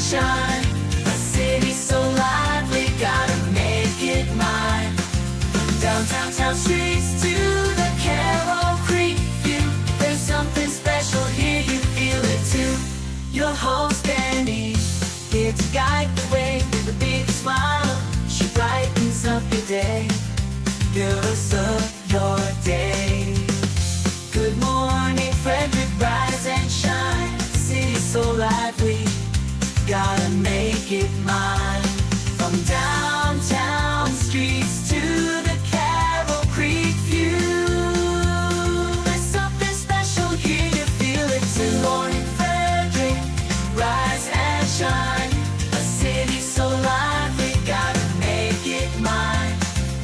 shine. A city so lively, gotta make it mine. From downtown town streets to the Carroll Creek view, there's something special here, you feel it too. Your host Dani, here to guide the way with a big smile. She brightens up your day, girls of your day. Good morning Frederick, rise and shine. City so lively, gotta make it mine. From downtown streets to the Carroll Creek view, there's something special here, you feel it too. Good morning Frederick, rise and shine. A city so lively, gotta make it mine.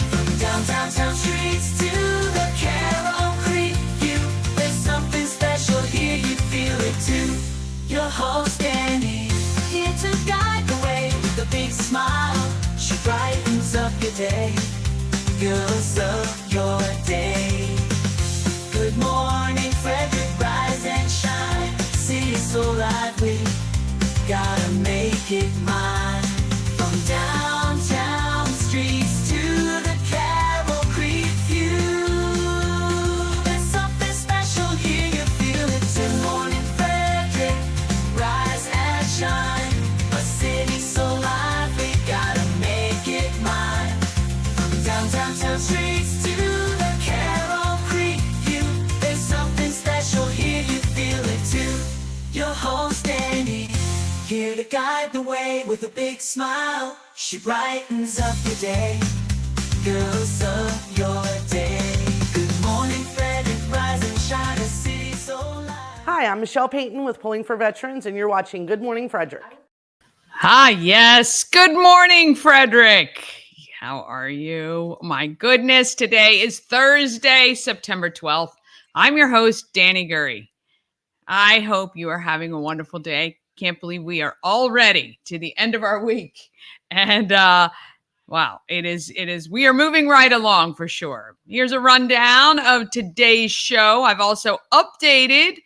From downtown town streets to the Carroll Creek view, there's something special here, you feel it too. Your host Dani, here to guide the way with a big smile. She brightens up your day, girls of your day. Good morning Frederick, rise and shine. City so lively, gotta make it mine. From downtown streets to the Carroll Creek view, there's something special here, you feel it too. Good morning Frederick, rise and shine. A city so lively, gotta make it mine. From downtown town streets to the Carroll Creek view, there's something special here, you feel it too. Your host Dani, here to guide the way with a big smile. She brightens up your day, girls of your day. Good morning Frederick, rise and shine. A city so lively. Hi, I'm Michelle Payton with Pulling for Veterans, and you're watching Good Morning Frederick. Hi, yes. Good morning, Frederick. How are you? My goodness, today is Thursday, September 12th. I'm your host, Dani Gurry. I hope you are having a wonderful day. Can't believe we are already to the end of our week. And wow, it is, we are moving right along for sure. Here's a rundown of today's show. I've also updated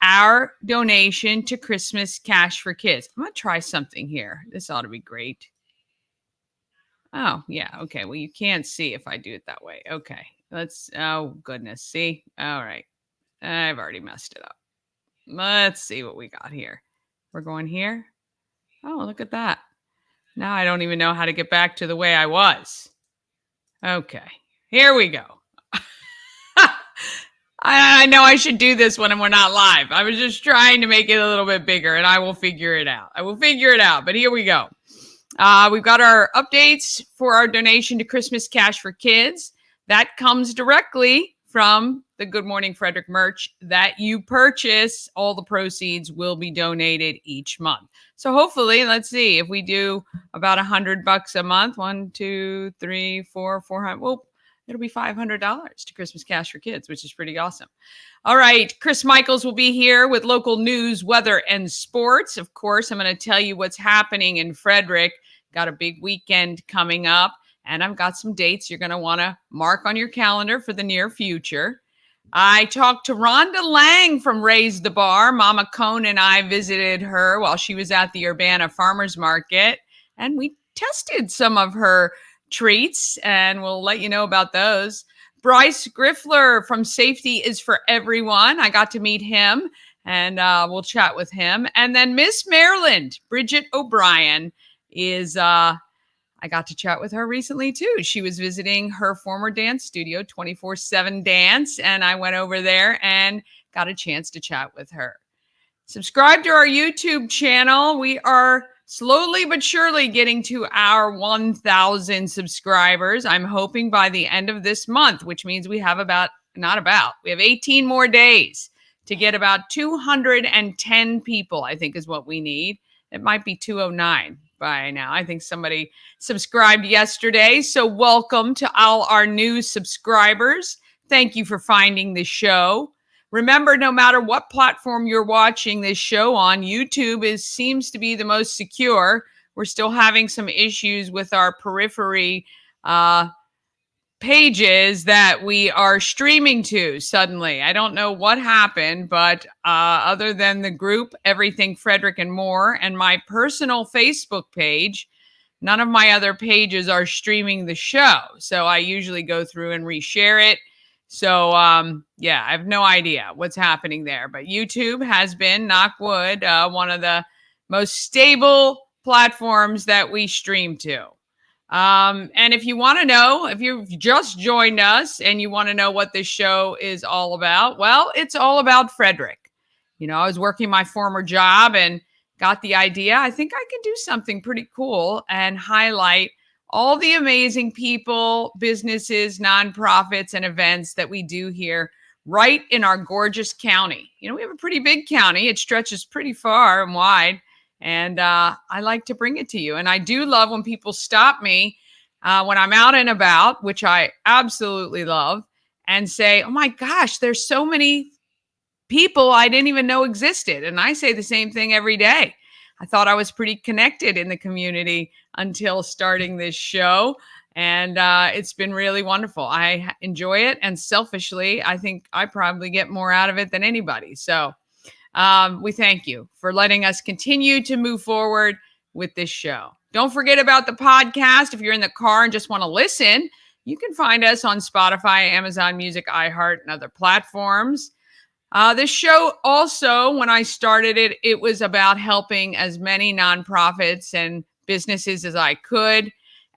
our donation to Christmas Cash for Kids. I'm going to try something here. This ought to be great. Oh, yeah. Okay. Well, you can't see if I do it that way. Okay. Oh, goodness. See? All right. I've already messed it up. Let's see what we got here. We're going here. Oh, look at that. Now I don't even know how to get back to the way I was. Okay. Here we go. I know I should do this when we're not live. I was just trying to make it a little bit bigger, and I will figure it out. But here we go. We've got our updates for our donation to Christmas Cash for Kids. That comes directly from the Good Morning Frederick merch that you purchase. All the proceeds will be donated each month. So hopefully, let's see, if we do about $100 a month, 1, 2, 3, 4, 400, well, it'll be $500 to Christmas Cash for Kids, which is pretty awesome. All right, Chris Michaels will be here with local news, weather, and sports. Of course, I'm going to tell you what's happening in Frederick. Got a big weekend coming up, and I've got some dates you're going to want to mark on your calendar for the near future. I talked to Rhonda Lang from Raize the Bar. Mama Cone and I visited her while she was at the Urbana Farmers Market, and we tested some of her treats, and we'll let you know about those. Bryce Griffler from Safety is for Everyone. I got to meet him, and we'll chat with him. And then Miss Maryland Bridget O'Brien is I got to chat with her recently too. She was visiting her former dance studio, 24/7 Dance, and I went over there and got a chance to chat with her. Subscribe to our YouTube channel. We are slowly but surely getting to our 1,000 subscribers. I'm hoping by the end of this month, which means we have we have 18 more days to get about 210 people, I think is what we need. It might be 209 by now. I think somebody subscribed yesterday. So welcome to all our new subscribers. Thank you for finding the show. Remember, no matter what platform you're watching this show on, YouTube seems to be the most secure. We're still having some issues with our periphery pages that we are streaming to suddenly. I don't know what happened, but other than the group Everything Frederick and More and my personal Facebook page, none of my other pages are streaming the show. So I usually go through and reshare it. So yeah, I have no idea what's happening there. But YouTube has been, knock wood, one of the most stable platforms that we stream to. And if you want to know, if you've just joined us and you want to know what this show is all about, well, it's all about Frederick. You know, I was working my former job and got the idea. I think I can do something pretty cool and highlight all the amazing people, businesses, nonprofits, and events that we do here right in our gorgeous county. You know, we have a pretty big county. It stretches pretty far and wide. And I like to bring it to you. And I do love when people stop me when I'm out and about, which I absolutely love, and say, oh my gosh, there's so many people I didn't even know existed. And I say the same thing every day. I thought I was pretty connected in the community until starting this show. And it's been really wonderful. I enjoy it. And selfishly, I think I probably get more out of it than anybody. So we thank you for letting us continue to move forward with this show. Don't forget about the podcast. If you're in the car and just want to listen, you can find us on Spotify, Amazon Music, iHeart, and other platforms. This show also, when I started it, it was about helping as many nonprofits and businesses as I could.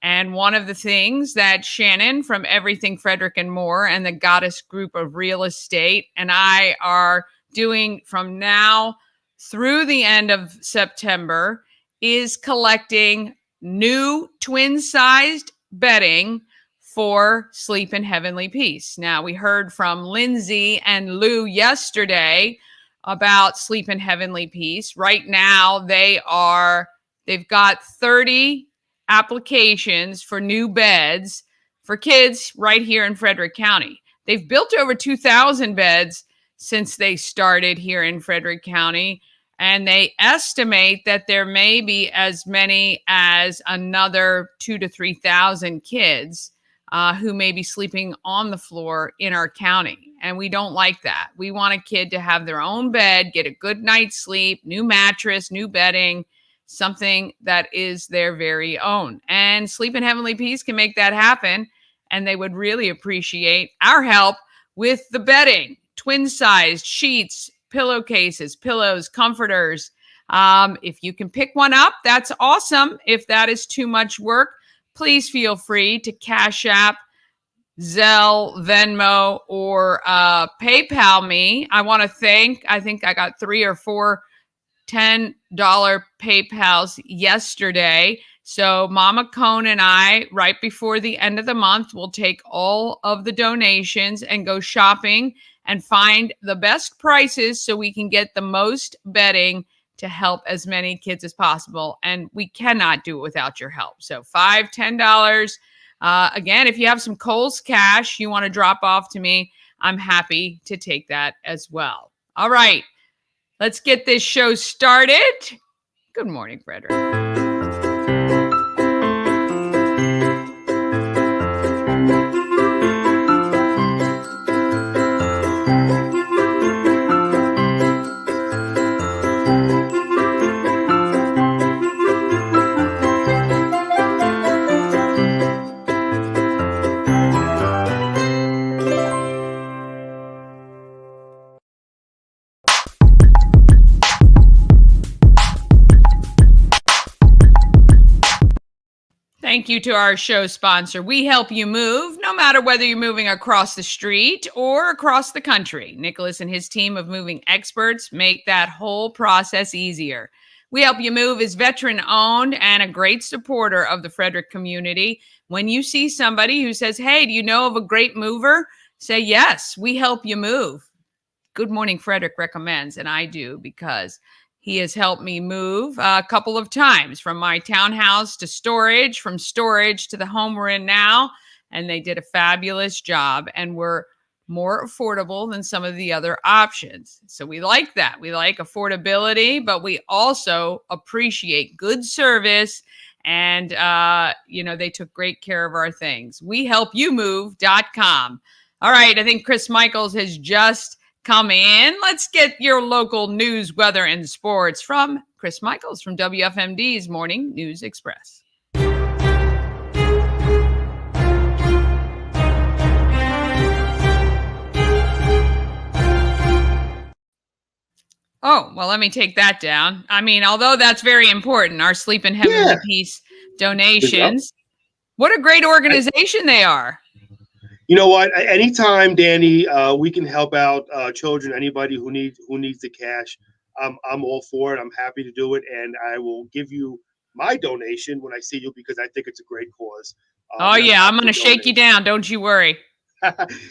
And one of the things that Shannon from Everything Frederick and More and the Goddess Group of Real Estate and I are doing from now through the end of September is collecting new twin-sized bedding for Sleep in Heavenly Peace. Now, we heard from Lindsay and Lou yesterday about Sleep in Heavenly Peace. Right now, they've got 30 applications for new beds for kids right here in Frederick County. They've built over 2,000 beds since they started here in Frederick County. And they estimate that there may be as many as another 2,000 to 3,000 kids who may be sleeping on the floor in our county. And we don't like that. We want a kid to have their own bed, get a good night's sleep, new mattress, new bedding, something that is their very own. And Sleep in Heavenly Peace can make that happen. And they would really appreciate our help with the bedding. Twin-sized sheets, pillowcases, pillows, comforters. If you can pick one up, that's awesome. If that is too much work, please feel free to Cash App, Zelle, Venmo, or PayPal me. I want to think I got 3 or 4 $10 PayPals yesterday. So Mama Cone and I, right before the end of the month, will take all of the donations and go shopping and find the best prices so we can get the most bedding to help as many kids as possible. And we cannot do it without your help. So $5, $10. Again, if you have some Kohl's cash you want to drop off to me, I'm happy to take that as well. All right, let's get this show started. Good morning, Frederick. Thank you to our show sponsor. We help you move, no matter whether you're moving across the street or across the country. Nicholas and his team of moving experts make that whole process easier. We Help You Move is veteran-owned and a great supporter of the Frederick community. When you see somebody who says, hey, do you know of a great mover? Say, yes, we help you move. Good Morning Frederick recommends, and I do, because he has helped me move a couple of times from my townhouse to storage, from storage to the home we're in now. And they did a fabulous job and were more affordable than some of the other options. So we like that. We like affordability, but we also appreciate good service And, they took great care of our things. WeHelpYouMove.com. All right. I think Chris Michaels has just come in. Let's get your local news, weather, and sports from Chris Michaels from WFMD's Morning News Express. Oh, well, let me take that down. I mean, although that's very important, our Sleep in Heavenly Peace donations. What a great organization they are. You know what? Anytime, Dani, we can help out children, anybody who needs the cash, I'm all for it. I'm happy to do it, and I will give you my donation when I see you because I think it's a great cause. I'm going to shake you down. Don't you worry.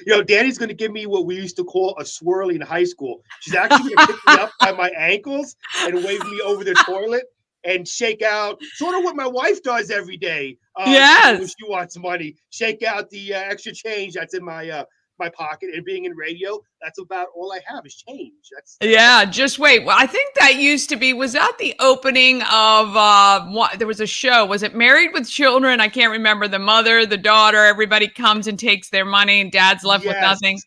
Dani's going to give me what we used to call a swirly in high school. She's actually going to pick me up by my ankles and wave me over the toilet and shake out sort of what my wife does every day. Yes. When she wants money, shake out the extra change that's in my pocket. And being in radio, that's about all I have is change. Just wait. Well, I think that used to be, was that the opening of, there was a show, was it Married with Children? I can't remember. The mother, the daughter, everybody comes and takes their money and dad's left with nothing.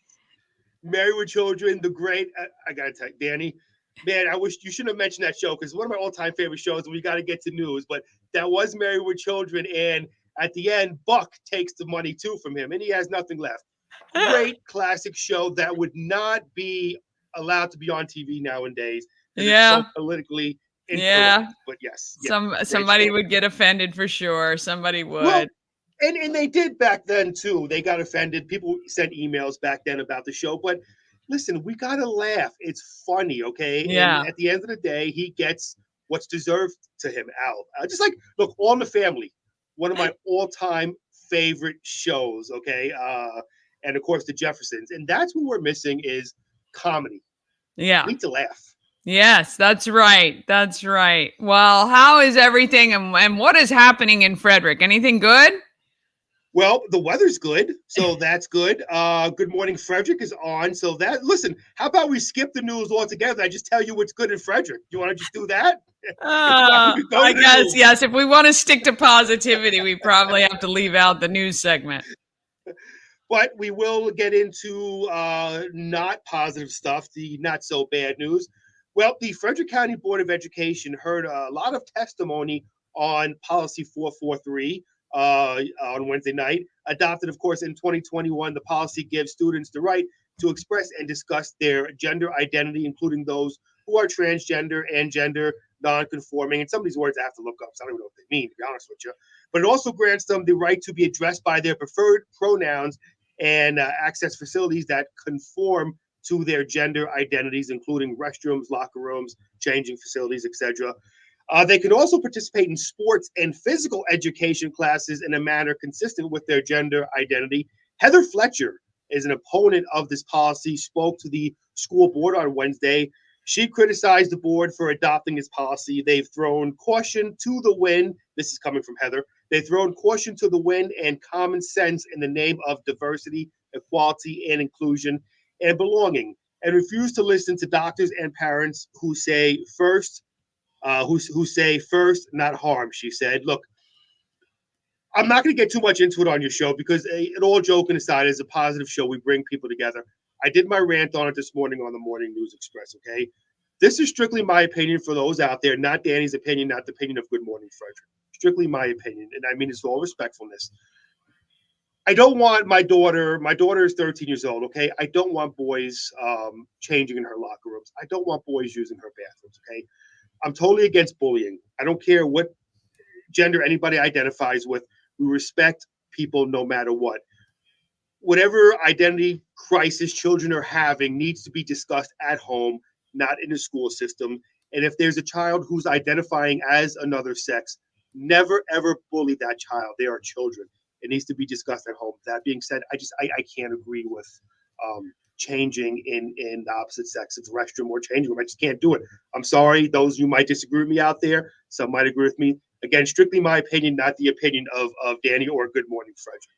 Married with Children, the great, I got to tell you, Dani, man, I wish you shouldn't have mentioned that show because it's one of my all-time favorite shows and we got to get to news, but that was Married with Children. And at the end, Buck takes the money too from him and he has nothing left. Great classic show that would not be allowed to be on TV nowadays. Yeah. It's so politically incorrect. But yes. Somebody would get offended for sure. Somebody would. Well, and they did back then too. They got offended. People sent emails back then about the show. But listen, we got to laugh. It's funny, okay? Yeah. And at the end of the day, he gets what's deserved to him, Al. Just like, look, All in the Family, one of my all-time favorite shows, okay? And of course, the Jeffersons. And that's what we're missing is comedy. Yeah. We need to laugh. Yes, that's right. That's right. Well, how is everything and what is happening in Frederick? Anything good? Well, the weather's good, so that's good. Good Morning Frederick is on. So listen, how about we skip the news altogether? I just tell you what's good in Frederick. Do you want to just do that? I guess, yes. If we want to stick to positivity, we probably have to leave out the news segment. But we will get into not positive stuff, the not so bad news. Well, the Frederick County Board of Education heard a lot of testimony on Policy 443 on Wednesday night. Adopted, of course, in 2021, the policy gives students the right to express and discuss their gender identity, including those who are transgender and gender non-conforming. And some of these words I have to look up, so I don't know what they mean, to be honest with you. But it also grants them the right to be addressed by their preferred pronouns and access facilities that conform to their gender identities, including restrooms, locker rooms, changing facilities, etc. They can also participate in sports and physical education classes in a manner consistent with their gender identity. Heather Fletcher is an opponent of this policy, spoke to the school board on Wednesday. She criticized the board for adopting this policy. They've thrown caution to the wind. This is coming from Heather. They've thrown caution to the wind and common sense in the name of diversity, equality, and inclusion and belonging, and refuse to listen to doctors and parents who say first, not harm, she said. Look, I'm not going to get too much into it on your show because it all joking aside is a positive show. We bring people together. I did my rant on it this morning on the Morning News Express, okay? This is strictly my opinion for those out there, not Dani's opinion, not the opinion of Good Morning Frederick. Strictly my opinion, and I mean it's all respectfulness. I don't want my daughter is 13 years old, okay? I don't want boys changing in her locker rooms. I don't want boys using her bathrooms, okay? I'm totally against bullying. I don't care what gender anybody identifies with. We respect people no matter what. Whatever identity crisis children are having needs to be discussed at home, not in the school system. And if there's a child who's identifying as another sex, never, ever bully that child. They are children. It needs to be discussed at home. That being said, I can't agree with changing in the opposite sex of the restroom or changing room. I just can't do it. I'm sorry. Those of you might disagree with me out there. Some might agree with me. Again, strictly my opinion, not the opinion of Dani or Good Morning Frederick.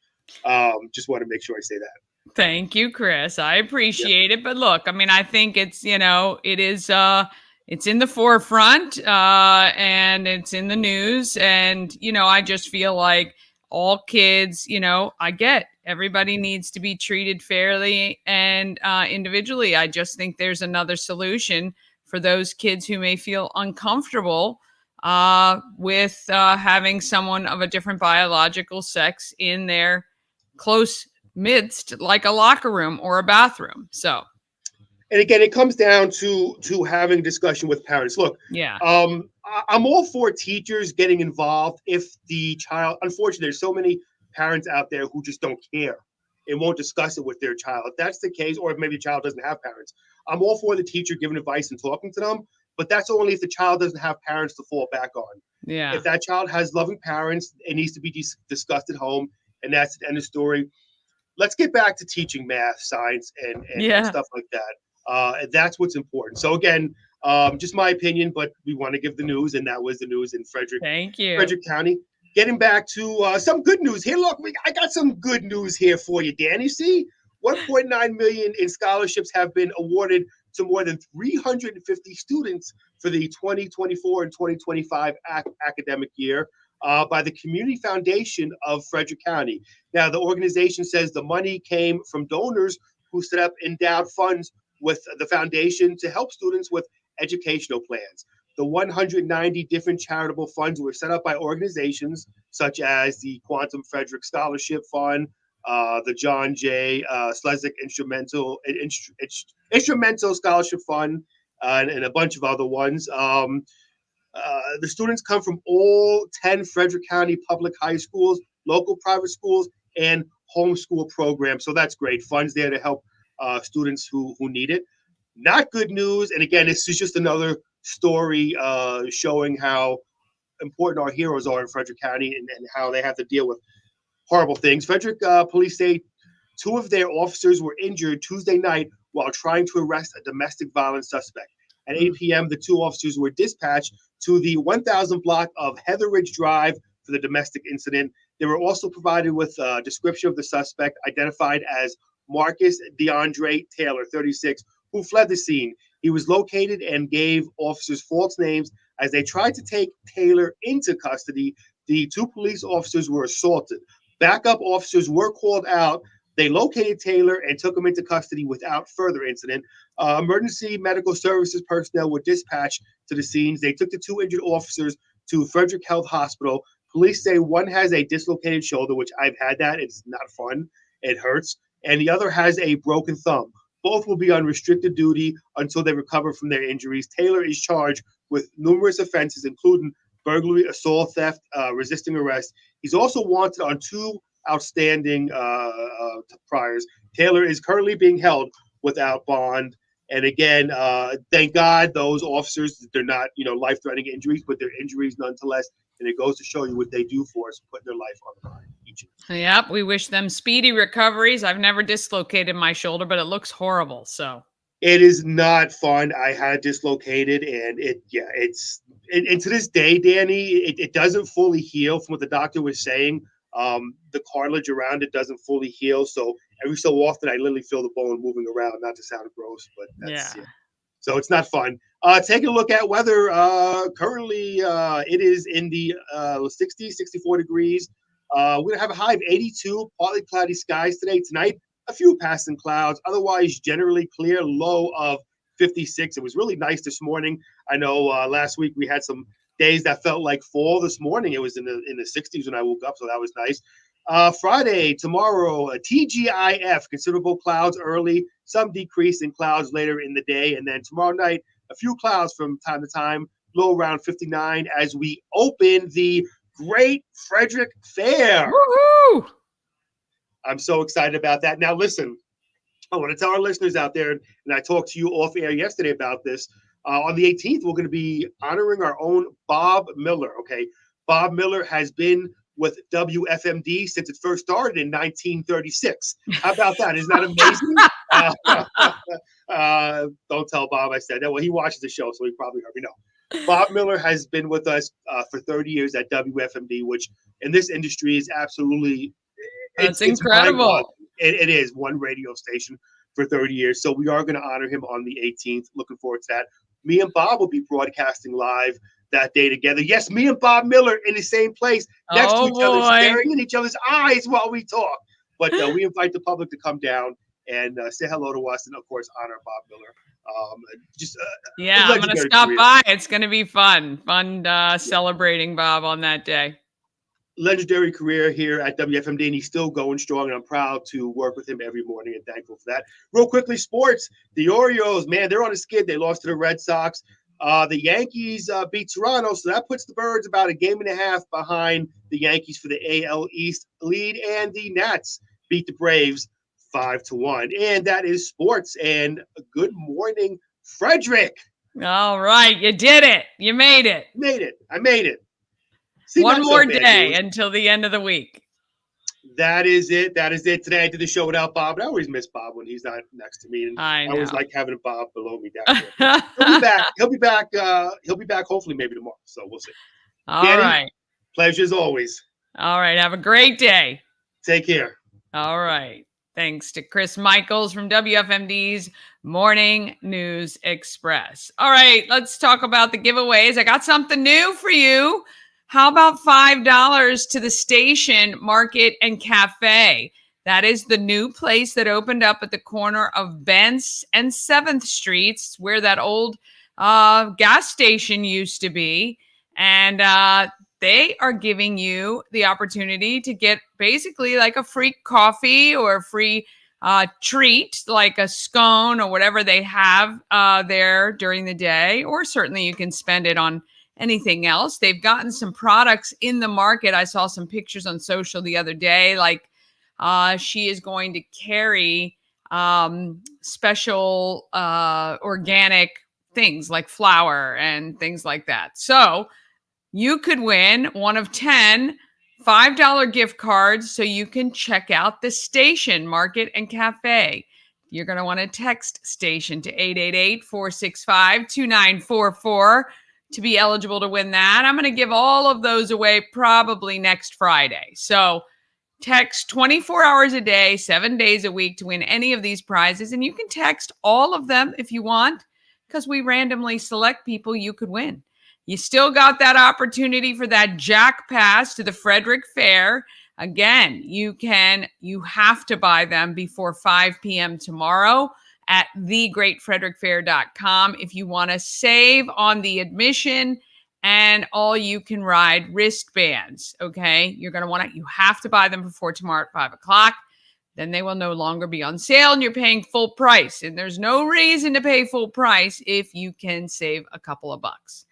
Just want to make sure I say that. Thank you, Chris. I appreciate it. But look, I mean, I think it's, it is, it's in the forefront, and it's in the news. And, I just feel like all kids, I get everybody needs to be treated fairly and individually. I just think there's another solution for those kids who may feel uncomfortable with having someone of a different biological sex in their close midst, like a locker room or a bathroom. So, and again, it comes down to having discussion with parents. Look, yeah, I'm all for teachers getting involved if the child. Unfortunately, there's so many parents out there who just don't care and won't discuss it with their child. If that's the case, or if maybe the child doesn't have parents, I'm all for the teacher giving advice and talking to them. But that's only if the child doesn't have parents to fall back on. yeah. If that child has loving parents, it needs to be discussed at home, and that's the end of the story. Let's get back to teaching math, science, and stuff like that. And that's what's important. So again, just my opinion, but we want to give the news, and that was the news in Frederick. Thank you. Frederick County. Getting back to some good news here. Look, I got some good news here for you, Dani. See, 1.9 million in scholarships have been awarded to more than 350 students for the 2024 and 2025 academic year by the Community Foundation of Frederick County. Now, the organization says the money came from donors who set up endowed funds with the foundation to help students with educational plans. The 190 different charitable funds were set up by organizations such as the Quantum Frederick Scholarship Fund, the John J. Slezak Instrumental Scholarship Fund, and a bunch of other ones. The students come from all 10 Frederick County public high schools, local private schools, and homeschool programs. So that's great. Funds there to help students who need it. Not good news. And again, this is just another story showing how important our heroes are in Frederick County and how they have to deal with horrible things. Frederick police say 2 of their officers were injured Tuesday night while trying to arrest a domestic violence suspect. At 8 p.m., the 2 officers were dispatched to the 1000 block of Heather Ridge Drive for the domestic incident. They were also provided with a description of the suspect, identified as Marcus DeAndre Taylor, 36, who fled the scene. He was located and gave officers false names. As they tried to take Taylor into custody, the 2 police officers were assaulted. Backup officers were called out. They located Taylor and took him into custody without further incident. Emergency medical services personnel were dispatched to the scenes. They took the 2 injured officers to Frederick Health Hospital. Police say one has a dislocated shoulder, which I've had that. It's not fun. It hurts. And the other has a broken thumb. Both will be on restricted duty until they recover from their injuries. Taylor is charged with numerous offenses, including burglary, assault, theft, resisting arrest. He's also wanted on 2 outstanding priors. Taylor is currently being held without bond. And again, thank God those officers, they're not, life-threatening injuries, but they're injuries nonetheless. And it goes to show you what they do for us, putting their life on the line. Yep, we wish them speedy recoveries. I've never dislocated my shoulder, but it looks horrible. So it is not fun. I had dislocated, and it's to this day, Dani, it doesn't fully heal. From what the doctor was saying, the cartilage around it doesn't fully heal. So every so often, I literally feel the bone moving around. Not to sound gross, but that's, yeah. So it's not fun. Taking a look at weather. Currently, it is in the 60, 64 degrees. We're going to have a high of 82, partly cloudy skies today. Tonight, a few passing clouds. Otherwise, generally clear, low of 56. It was really nice this morning. I know last week we had some days that felt like fall. This morning, it was in the 60s when I woke up, so that was nice. Friday, tomorrow, TGIF, considerable clouds early, some decrease in clouds later in the day. And then tomorrow night, a few clouds from time to time, low around 59 as we open the Great Frederick Fair. Woohoo! I'm so excited about that. Now, listen, I want to tell our listeners out there, and I talked to you off air yesterday about this. On the 18th, we're going to be honoring our own Bob Miller. Okay. Bob Miller has been with WFMD since it first started in 1936. How about that? Isn't that amazing? Don't tell Bob I said that. Well, he watches the show, so he probably already know. Bob Miller has been with us for 30 years at WFMD, which in this industry is absolutely it's incredible. It is one radio station for 30 years. So we are going to honor him on the 18th. Looking forward to that. me and Bob will be broadcasting live that day together. Yes, me and Bob Miller in the same place, next to each other, staring in each other's eyes while we talk. But we invite the public to come down and say hello to us, and of course honor Bob Miller. I'm going to stop by. It's going to be fun celebrating Bob on that day. Legendary career here at WFMD, and he's still going strong, and I'm proud to work with him every morning and thankful for that. Real quickly, sports. The Orioles, man, they're on a skid. They lost to the Red Sox. The Yankees beat Toronto, so that puts the Birds about a game and a half behind the Yankees for the AL East lead, and the Nats beat the Braves 5-1. And that is sports. And good morning, Frederick. All right, you did it. You made it. I made it. See, one more day until the end of the week. That is it. Today I did the show without Bob, and I always miss Bob when he's not next to me. And I always like having Bob below me down here. He'll be back. He'll be back hopefully maybe tomorrow. So we'll see. All Dani, right. Pleasure as always. All right. Have a great day. Take care. All right. Thanks to Chris Michaels from WFMD's Morning News Express. All right. Let's talk about the giveaways. I got something new for you. How about $5 to the Station Market and Cafe? That is the new place that opened up at the corner of Bent's and 7th Streets, where that old gas station used to be. And they are giving you the opportunity to get basically like a free coffee or a free treat, like a scone or whatever they have there during the day. Or certainly you can spend it on anything else. They've gotten some products in the market. I saw some pictures on social the other day, like she is going to carry special organic things like flour and things like that. So you could win one of 10 $5 gift cards so you can check out the Station Market and Cafe. You're going to want to text Station to 888-465-2944 to be eligible to win that. I'm going to give all of those away probably next Friday. So text 24 hours a day, 7 days a week to win any of these prizes. And you can text all of them if you want, because we randomly select people you could win. You still got that opportunity for that Jack Pass to the Frederick Fair. Again, you have to buy them before 5 p.m. tomorrow at thegreatfrederickfair.com if you want to save on the admission and all you can ride wristbands. Okay. You have to buy them before tomorrow at 5 o'clock. Then they will no longer be on sale and you're paying full price. And there's no reason to pay full price if you can save a couple of bucks.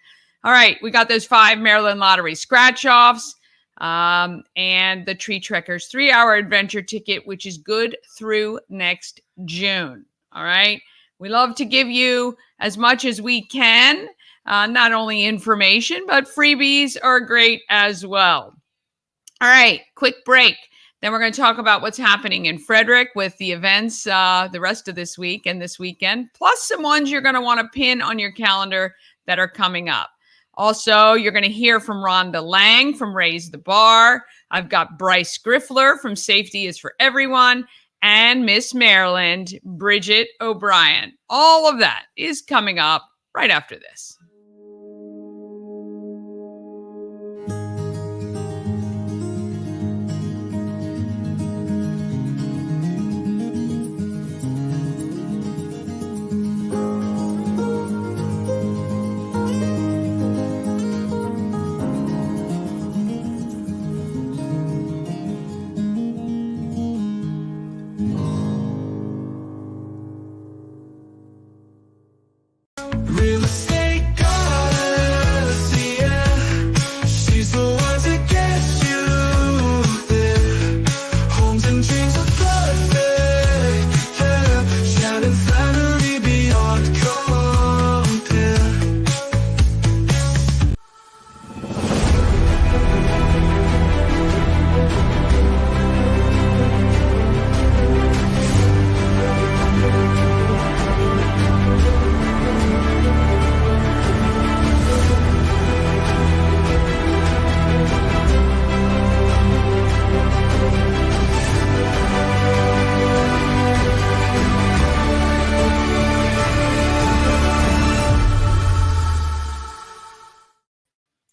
All right. We got those 5 Maryland Lottery scratch-offs and the Tree Trekkers 3-hour adventure ticket, which is good through next June. All right. We love to give you as much as we can, not only information, but freebies are great as well. All right. Quick break. Then we're going to talk about what's happening in Frederick with the events the rest of this week and this weekend, plus some ones you're going to want to pin on your calendar that are coming up. Also, you're going to hear from Rhonda Lang from Raize the Bar. I've got Bryce Griffler from Safety is for Everyone. And Miss Maryland Bridget O'Brien. All of that is coming up right after this. Real estate goddess, yeah. She's the one.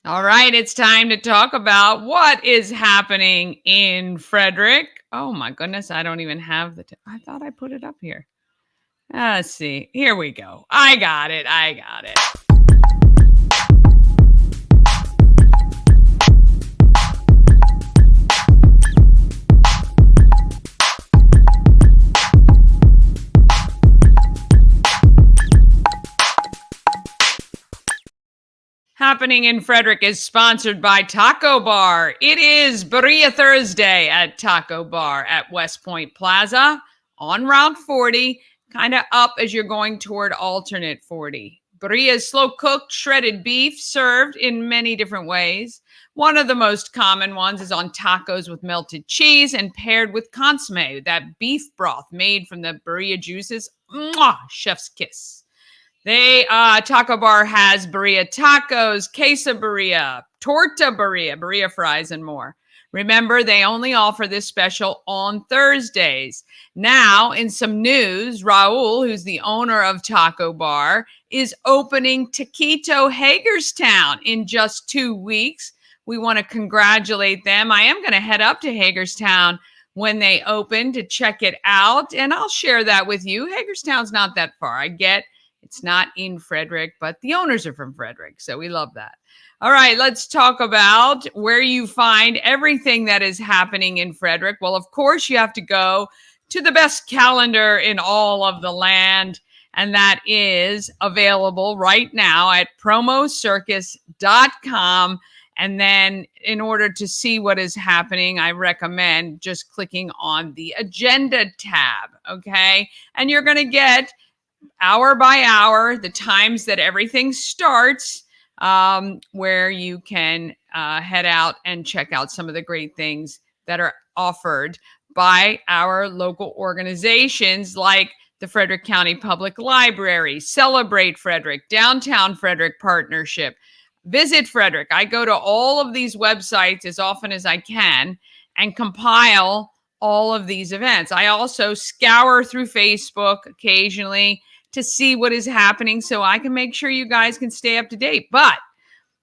All right, it's time to talk about what is happening in Frederick. Oh my goodness, I don't even have I thought I put it up here. Let's see. Here we go. I got it. Happening in Frederick is sponsored by Taco Bar. It is Birria Thursday at Taco Bar at West Point Plaza on Route 40, kind of up as you're going toward alternate 40. Birria is slow-cooked, shredded beef served in many different ways. One of the most common ones is on tacos with melted cheese and paired with consomme, that beef broth made from the birria juices. Mwah! Chef's kiss. Taco Bar has birria tacos, queso birria, torta birria, birria fries, and more. Remember, they only offer this special on Thursdays. Now, in some news, Raul, who's the owner of Taco Bar, is opening Taquito Hagerstown in just 2 weeks. We want to congratulate them. I am going to head up to Hagerstown when they open to check it out, and I'll share that with you. Hagerstown's not that far. I get it's not in Frederick, but the owners are from Frederick, so we love that. All right, let's talk about where you find everything that is happening in Frederick. Well, of course, you have to go to the best calendar in all of the land, and that is available right now at promocircus.com. And then in order to see what is happening, I recommend just clicking on the agenda tab, okay? And you're going to get hour by hour the times that everything starts, where you can head out and check out some of the great things that are offered by our local organizations like the Frederick County Public Library, Celebrate Frederick, Downtown Frederick Partnership, Visit Frederick. I go to all of these websites as often as I can and compile all of these events. I also scour through Facebook occasionally to see what is happening so I can make sure you guys can stay up to date. But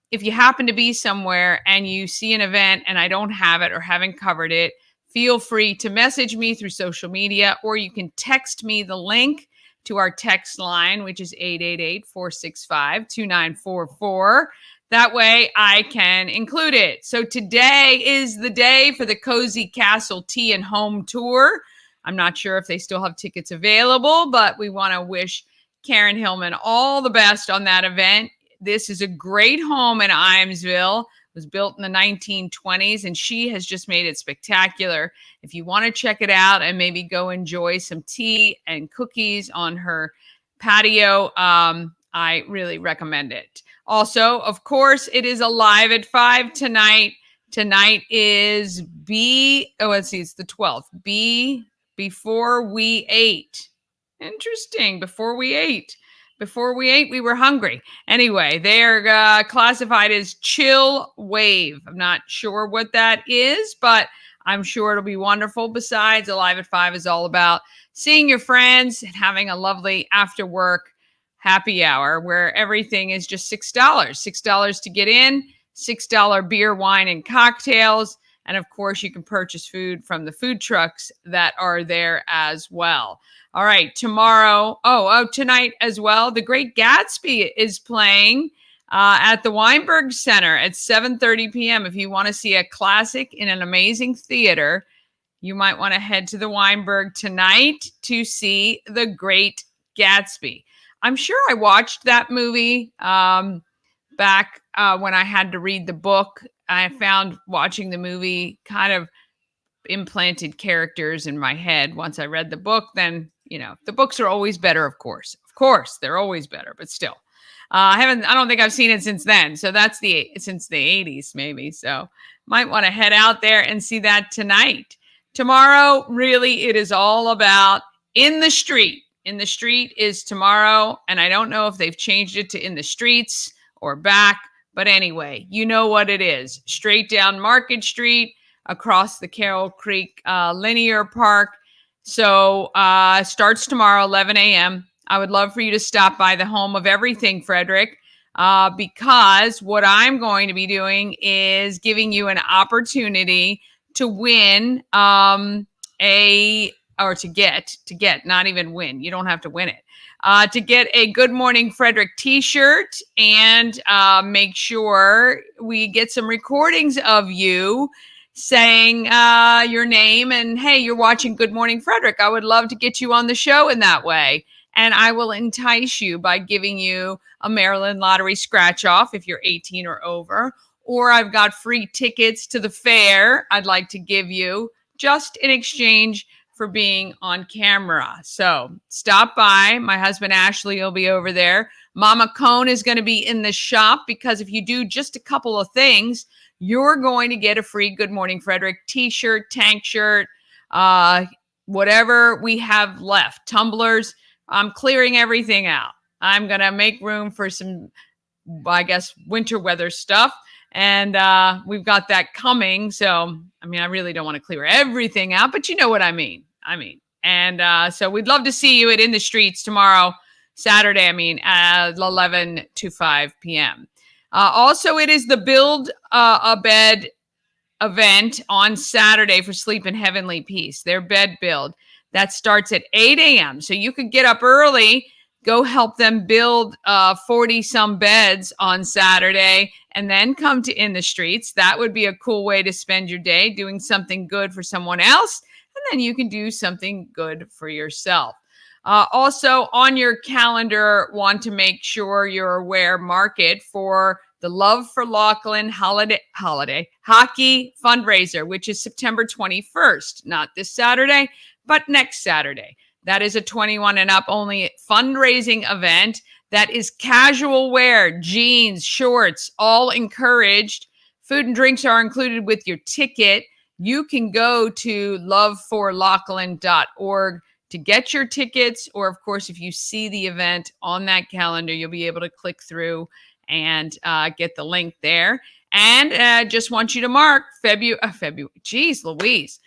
if you happen to be somewhere and you see an event and I don't have it or haven't covered it, feel free to message me through social media, or you can text me the link to our text line, which is 888-465-2944. That way I can include it. So today is the day for the Cozy Castle Tea and Home Tour. I'm not sure if they still have tickets available, but we want to wish Karen Hillman all the best on that event. This is a great home in Iamsville. It was built in the 1920s, and she has just made it spectacular. If you want to check it out and maybe go enjoy some tea and cookies on her patio, I really recommend it. Also, of course, it is Alive at 5 tonight. Tonight is it's the 12th. Before we ate. Interesting. Before we ate, we were hungry. Anyway, they are classified as chill wave. I'm not sure what that is, but I'm sure it'll be wonderful. Besides, Alive at 5 is all about seeing your friends and having a lovely after work happy hour where everything is just $6. $6 to get in, $6 beer, wine, and cocktails. And of course, you can purchase food from the food trucks that are there as well. All right, tomorrow, tonight as well, The Great Gatsby is playing at the Weinberg Center at 7:30 p.m. If you want to see a classic in an amazing theater, you might want to head to the Weinberg tonight to see The Great Gatsby. I'm sure I watched that movie back when I had to read the book. I found watching the movie kind of implanted characters in my head. Once I read the book, then, the books are always better, of course. Of course, they're always better, but still. I don't think I've seen it since then. So that's since the 80s, maybe. So might want to head out there and see that tonight. Tomorrow, really, it is all about In the Street. In the Street is tomorrow, and I don't know if they've changed it to In the Streets or back, but anyway, you know what it is. Straight down Market Street, across the Carroll Creek Linear Park. So starts tomorrow, 11 a.m. I would love for you to stop by the home of everything, Frederick. because what I'm going to be doing is giving you an opportunity to win to get, not even win. You don't have to win it. To get a Good Morning Frederick t-shirt and make sure we get some recordings of you saying your name and, hey, you're watching Good Morning Frederick. I would love to get you on the show in that way. And I will entice you by giving you a Maryland lottery scratch off if you're 18 or over. Or I've got free tickets to the fair I'd like to give you just in exchange for being on camera. So stop by. My husband Ashley will be over there. Mama Cone is going to be in the shop because if you do just a couple of things, you're going to get a free Good Morning Frederick t-shirt, tank shirt, whatever we have left. Tumblers. I'm clearing everything out. I'm going to make room for some, I guess, winter weather stuff. And we've got that coming. So, I mean, I really don't want to clear everything out, but you know what I mean. And so we'd love to see you at In the Streets tomorrow, Saturday, at 11 to 5 p.m. Also, it is the Build a Bed event on Saturday for Sleep in Heavenly Peace, their bed build. That starts at 8 a.m. So you could get up early, go help them build 40-some beds on Saturday, and then come to In the Streets. That would be a cool way to spend your day, doing something good for someone else, and then you can do something good for yourself. Also, on your calendar, want to make sure you're aware, mark it for the Love for Laughlin holiday hockey fundraiser, which is September 21st, not this Saturday, but next Saturday. That is a 21 and up only fundraising event that is casual wear, jeans, shorts, all encouraged. Food and drinks are included with your ticket. You can go to loveforlaughlin.org to get your tickets. Or, of course, if you see the event on that calendar, you'll be able to click through and get the link there. And just want you to mark February. Geez, Louise.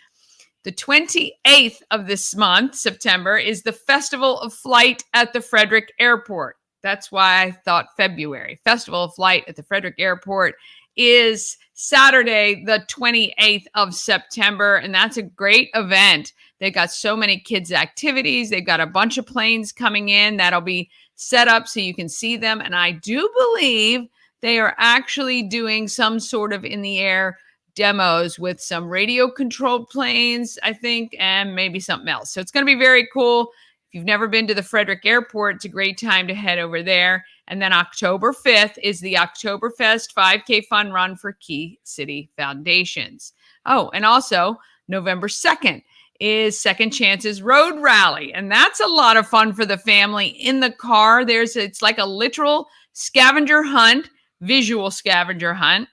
The 28th of this month, September, is the Festival of Flight at the Frederick Airport. That's why I thought February. Festival of Flight at the Frederick Airport is Saturday, the 28th of September, and that's a great event. They've got so many kids' activities. They've got a bunch of planes coming in that'll be set up so you can see them, and I do believe they are actually doing some sort of in-the-air demos with some radio controlled planes, I think, and maybe something else. So it's going to be very cool. If you've never been to the Frederick Airport, it's a great time to head over there. And then October 5th is the Oktoberfest 5K Fun Run for Key City Foundations. Oh, and also November 2nd is Second Chances Road Rally. And that's a lot of fun for the family in the car. It's like a literal scavenger hunt, visual scavenger hunt,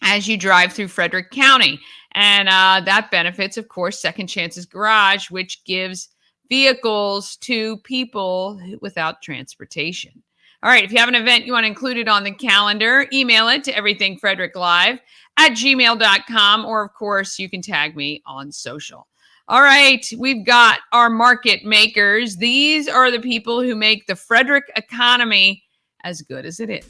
as you drive through Frederick County. And that benefits, of course, Second Chances Garage, which gives vehicles to people without transportation. All right, if you have an event you want to include it on the calendar, email it to everythingfredericklive@gmail.com, or, of course, you can tag me on social. All right, we've got our market makers. These are the people who make the Frederick economy as good as it is.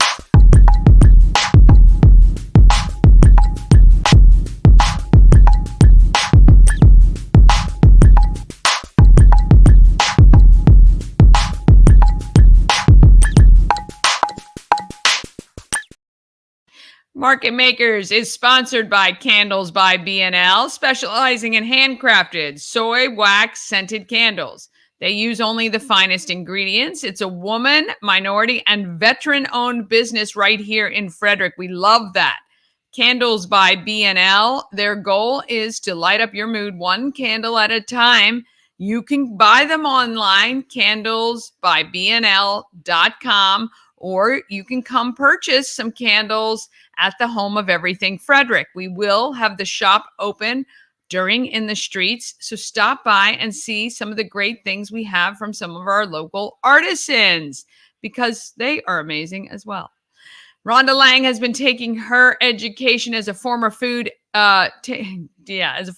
Market Makers is sponsored by Candles by B&L, specializing in handcrafted soy wax scented candles. They use only the finest ingredients. It's a woman, minority, and veteran-owned business right here in Frederick. We love that. Candles by B&L, their goal is to light up your mood one candle at a time. You can buy them online, candlesbybnl.com, or you can come purchase some candles at the home of Everything Frederick. We will have the shop open during In the Streets, so stop by and see some of the great things we have from some of our local artisans, because they are amazing as well. Rhonda Lang has been taking her education as a former food educator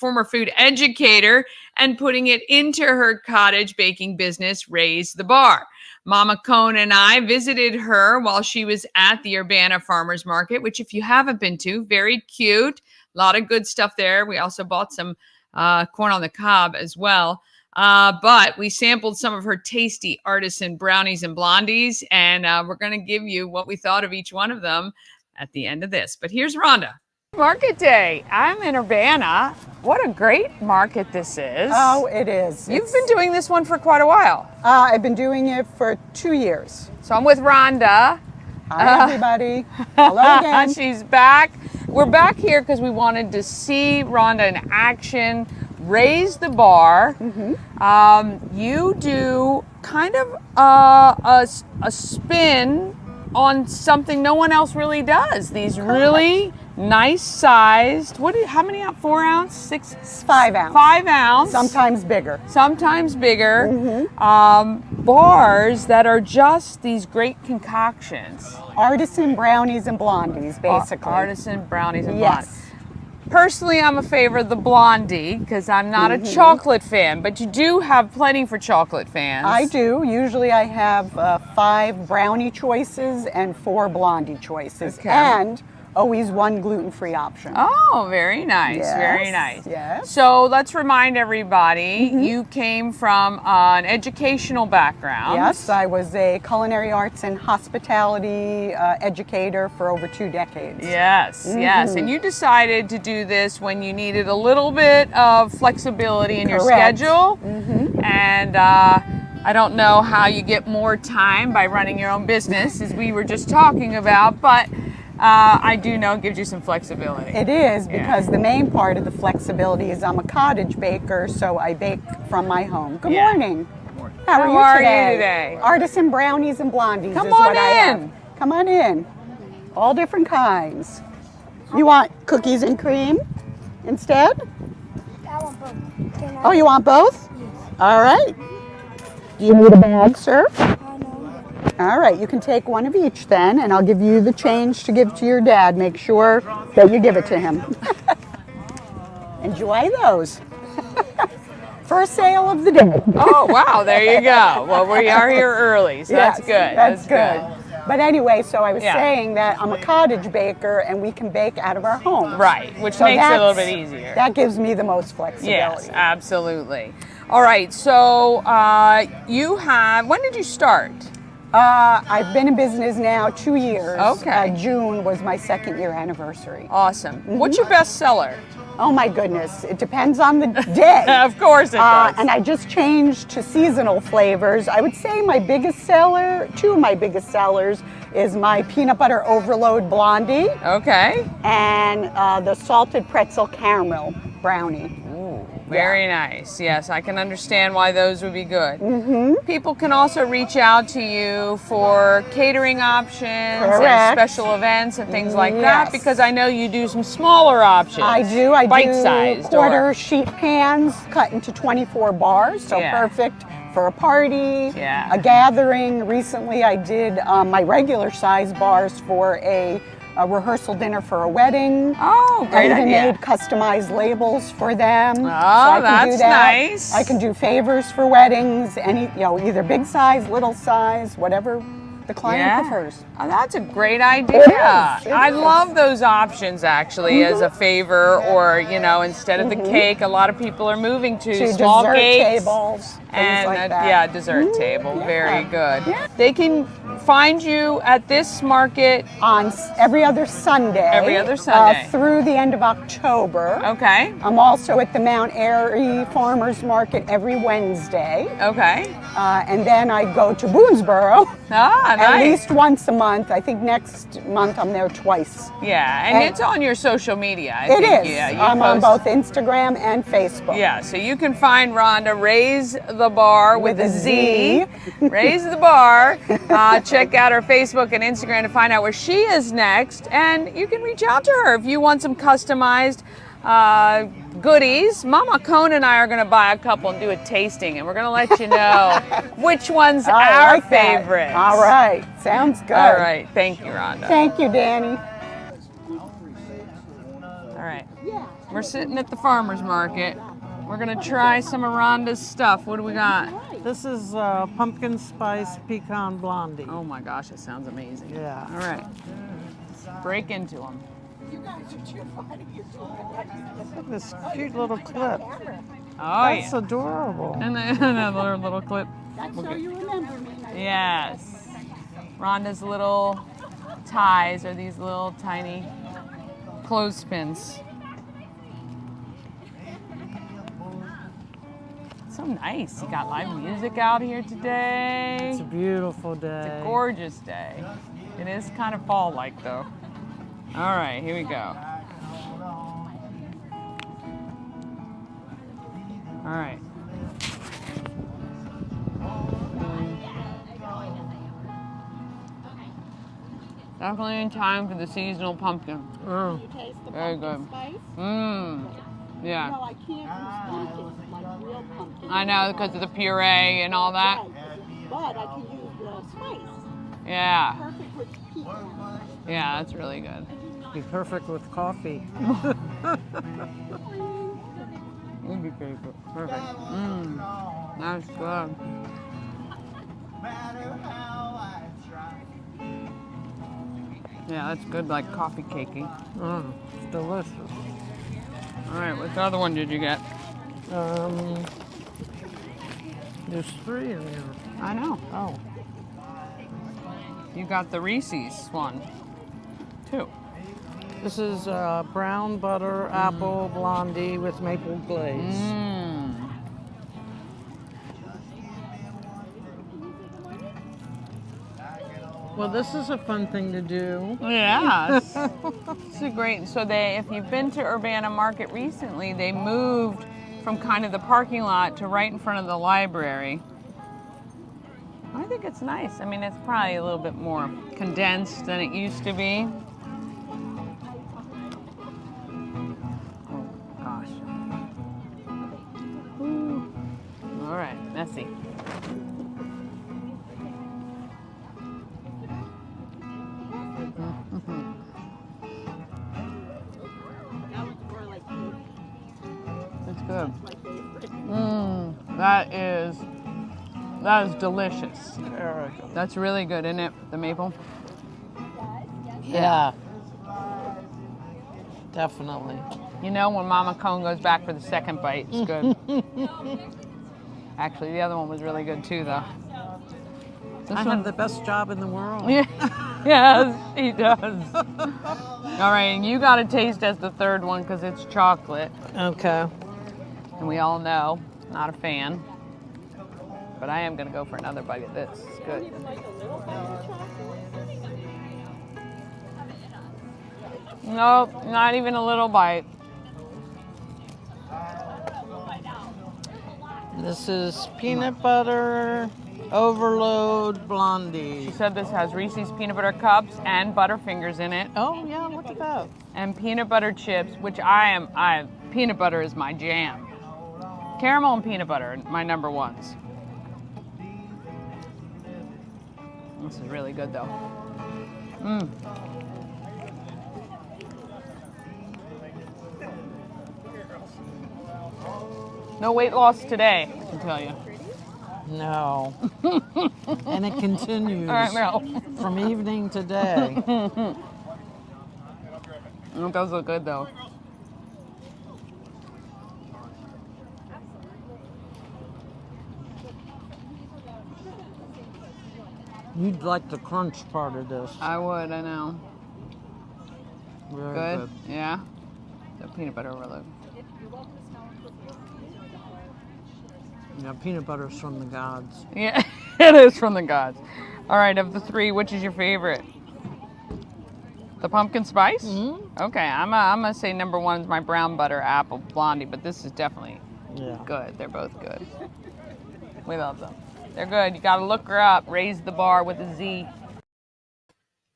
and putting it into her cottage baking business, Raize the Bar. Mama Cone and I visited her while she was at the Urbana Farmers Market, which if you haven't been to, very cute. A lot of good stuff there. We also bought some corn on the cob as well. But we sampled some of her tasty artisan brownies and blondies, and we're going to give you what we thought of each one of them at the end of this. But here's Rhonda. Market day. I'm in Urbana. What a great market this is. Oh, it is. You've been doing this one for quite a while. I've been doing it for 2 years. So I'm with Rhonda. Hi, everybody. Hello again. She's back. We're back here because we wanted to see Rhonda in action. Raize the Bar. You do kind of a spin on something no one else really does. These really nice sized, how many, 4 ounce, 6? 5 ounce. 5 ounce. Sometimes bigger. Sometimes bigger. Bars that are just these great concoctions. Artisan brownies and blondies, basically. Artisan brownies and blondies. Yes. Personally, I'm a favor of the blondie because I'm not a chocolate fan, but you do have plenty for chocolate fans. I do. Usually I have 5 brownie choices and 4 blondie choices. Okay. And always 1 gluten-free option. Oh, very nice. Yes, Very nice. yes. So let's remind everybody, you came from an educational background. Yes, I was a culinary arts and hospitality educator for over 2 decades. Yes, yes. And you decided to do this when you needed a little bit of flexibility in your Correct. schedule. And I don't know how you get more time by running your own business, as we were just talking about, but I do know it gives you some flexibility. It is, because the main part of the flexibility is I'm a cottage baker, so I bake from my home. Good Yeah. morning. How How are are you you today? Artisan brownies and blondies Come is on what I have. in. Come on in. All different kinds. You want cookies and cream instead? I want both. Can I? Oh, you want both? All right. Do you need a bag, sir? I know. All right, you can take one of each then, and I'll give you the change to give to your dad. Make sure that you give it to him. Enjoy those. First sale of the day. Oh, wow, there you go. Well, we are here early, so Yes, that's good. That's good. But anyway, so I was Yeah. saying that I'm a cottage baker, and we can bake out of our home. Right, which So makes it a little that's- bit easier. That gives me the most flexibility. Yes, absolutely. All right, so when did you start? I've been in business now 2 years. Okay. June was my 2nd year anniversary. Awesome. What's your best seller? Oh my goodness, it depends on the day. Of course it does. And I just changed to seasonal flavors. I would say my biggest seller, 2 of my biggest sellers, is my peanut butter overload blondie Okay. and the salted pretzel caramel brownie. Very nice. Yes, I can understand why those would be good. People can also reach out to you for catering options and Correct. special events and things like that, Yes. because I know you do some smaller options. I do Bite-sized. quarter sheet pans cut into 24 bars, so Yeah. perfect for a party, Yeah. a gathering. Recently I did my regular size bars for a rehearsal dinner for a wedding. Oh, I great even idea. made customized labels for them. Oh, I can that's do that. nice. I can do favors for weddings, either big size, little size, whatever the client prefers. Oh, that's a great idea. It I is. love those options actually as a favor, or instead of the cake, a lot of people are moving to small dessert cakes tables, things and like that. dessert table. yeah. Very good. Yeah. They can find you at this market. On every other Sunday. Every other Sunday. Through the end of October. Okay. I'm also at the Mount Airy Farmers Market every Wednesday. Okay. And then I go to Boonesboro Ah, at nice. least once a month. I think next month I'm there twice. Yeah, and and- it's on your social media. I It think. is. Yeah, you I'm on post- both Instagram and Facebook. Yeah, so you can find Rhonda Raize the Bar with a Z. Raize the Bar. Check out her Facebook and Instagram to find out where she is next. And you can reach out to her if you want some customized goodies. Mama Cone and I are going to buy a couple and do a tasting, and we're going to let you know which one's I our like that. favorite. All right. Sounds good. All right. Thank you, Rhonda. Thank you, Dani. All right. We're sitting at the farmer's market We're gonna try some of Rhonda's stuff. What do we got? This is pumpkin spice pecan blondie. Oh my gosh, it sounds amazing. Yeah. All right. Break into them. Look at this cute little clip. Oh, That's yeah. adorable. And then another little clip. That's so you remember me. Yes. Rhonda's little ties are these little tiny clothespins. So nice. You got live music out here today. It's a beautiful It's day. a gorgeous day. It is kind of fall-like though. All right, here we go. All right. Definitely in time for the seasonal pumpkin. Oh, Taste the Very pumpkin good. spice. Mmm. Yeah. No, I can't use pumpkin like real pumpkin. I know, because of the puree and all that. Right. But I can use the spice. Yeah. Perfect with pecan. Yeah, that's really good. be perfect with coffee. Would be perfect. Mmm. That's good. Yeah, that's good, like coffee cakey. It's delicious. All right, what other one did you get? There's 3 in here. I know. Oh, You got the Reese's one, too. this is brown butter apple blondie with maple glaze. Mmm. Well, this is a fun thing to do. Yes. It's a great. So if you've been to Urbana Market recently, they moved from kind of the parking lot to right in front of the library. I think it's nice. I mean, it's probably a little bit more condensed than it used to be. Oh gosh. Ooh. All right, messy. It's good. That is delicious. Very good. That's really good, isn't it? The maple. Yeah. Definitely. You know, when Mama Cone goes back for the second bite, it's good. Actually, the other one was really good too, though. This I one- have the best job in the world. Yeah. Yes, he does. All right, and you got to taste as the third one because it's chocolate, Okay. and we all know, not a fan. But I am gonna go for another bite of this. It's good. Nope, not even a little bite. This is peanut butter overload blondie. She said this has Reese's peanut butter cups and Butterfingers in it, Oh yeah, look at that. and peanut butter chips, which peanut butter is my jam. Caramel and peanut butter, my number ones. This is really good though. Mmm. No weight loss today, I can tell you. No. And it continues All right, Meryl. from evening to day. It does look good though. You'd like the crunch part of this. I would, I know. Very Good? Yeah? The peanut butter overload. Yeah, peanut butter's from the gods. Yeah, it is from the gods. All right, of the 3, which is your favorite? The pumpkin spice? Mm-hmm. Okay, I'm gonna say number 1 is my brown butter apple blondie, but this is definitely Yeah. good. They're both good. We love them. They're good. You gotta look her up. Raize the Bar with a Z.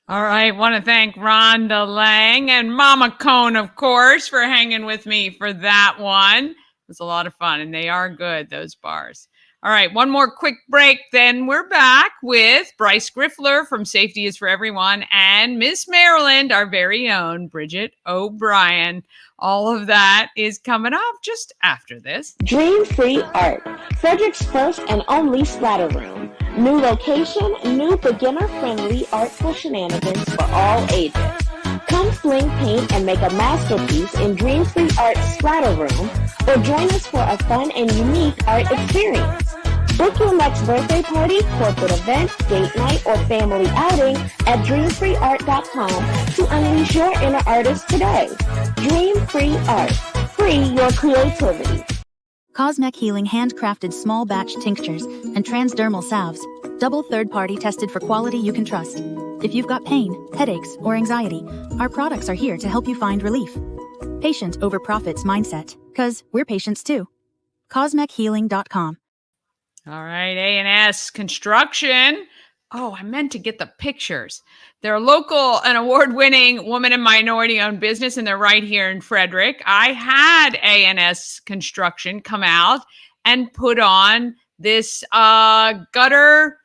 All right, want to thank Rhonda Lang and Mama Cone, of course, for hanging with me for that one. It was a lot of fun, and they are good, those bars. All right, one more quick break, then we're back with Bryce Griffler from Safety is for Everyone and Miss Maryland, our very own Bridget O'Brien. All of that is coming up just after this. Dream Free Art, Frederick's first and only splatter room. New location, new beginner-friendly artful shenanigans for all ages. Come fling paint and make a masterpiece in Dream Free Art Splatter Room, or join us for a fun and unique art experience. Book your next birthday party, corporate event, date night, or family outing at dreamfreeart.com to unleash your inner artist today. Dream Free Art. Free your creativity. Cosmec Healing handcrafted small batch tinctures and transdermal salves, double third-party tested for quality you can trust. If you've got pain, headaches, or anxiety, our products are here to help you find relief. Patient over profits mindset, 'cause we're patients too. CosmecHealing.com. All right, A&S Construction. Oh, I meant to get the pictures. They're a local and award-winning woman and minority-owned business, and they're right here in Frederick. I had A&S Construction come out and put on this gutter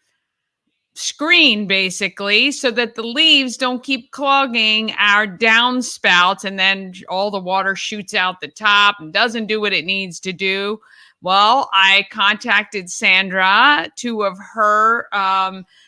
screen, basically, so that the leaves don't keep clogging our downspouts, and then all the water shoots out the top and doesn't do what it needs to do. Well, I contacted Sandra. Two of her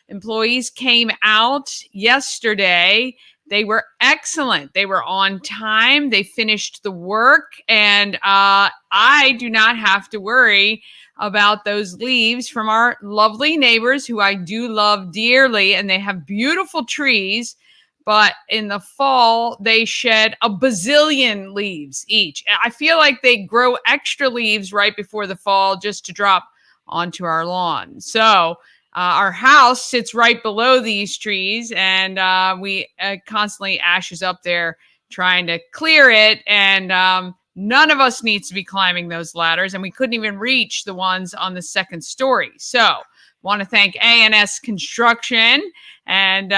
employees came out yesterday. They were excellent. They were on time. They finished the work, and I do not have to worry about those leaves from our lovely neighbors who I do love dearly, and they have beautiful trees. But in the fall, they shed a bazillion leaves each. I feel like they grow extra leaves right before the fall just to drop onto our lawn. So our house sits right below these trees, and we constantly ashes up there trying to clear it. And none of us needs to be climbing those ladders, and we couldn't even reach the ones on the second story. So want to thank A&S Construction, and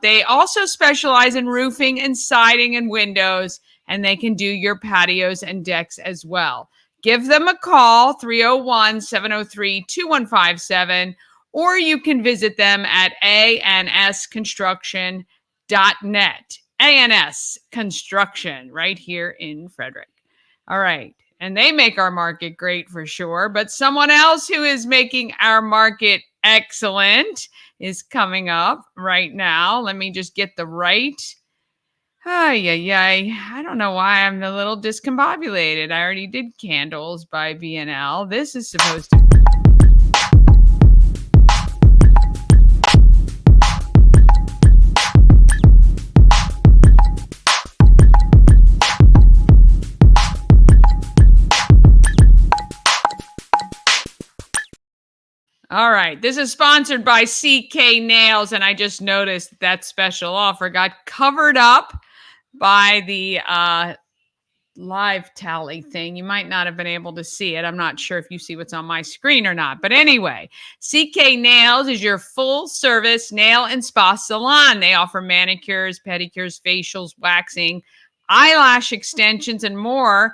they also specialize in roofing and siding and windows, and they can do your patios and decks as well. Give them a call, 301-703-2157, or you can visit them at ansconstruction.net. A&S Construction right here in Frederick. All right. And they make our market great for sure. But someone else who is making our market excellent is coming up right now. Let me just get the right. I don't know why I'm a little discombobulated. I already did Candles by B&L. This is supposed to. All right. This is sponsored by CK Nails, and I just noticed that special offer got covered up by the live tally thing. You might not have been able to see it. I'm not sure if you see what's on my screen or not. But anyway, CK Nails is your full-service nail and spa salon. They offer manicures, pedicures, facials, waxing, eyelash extensions, and more.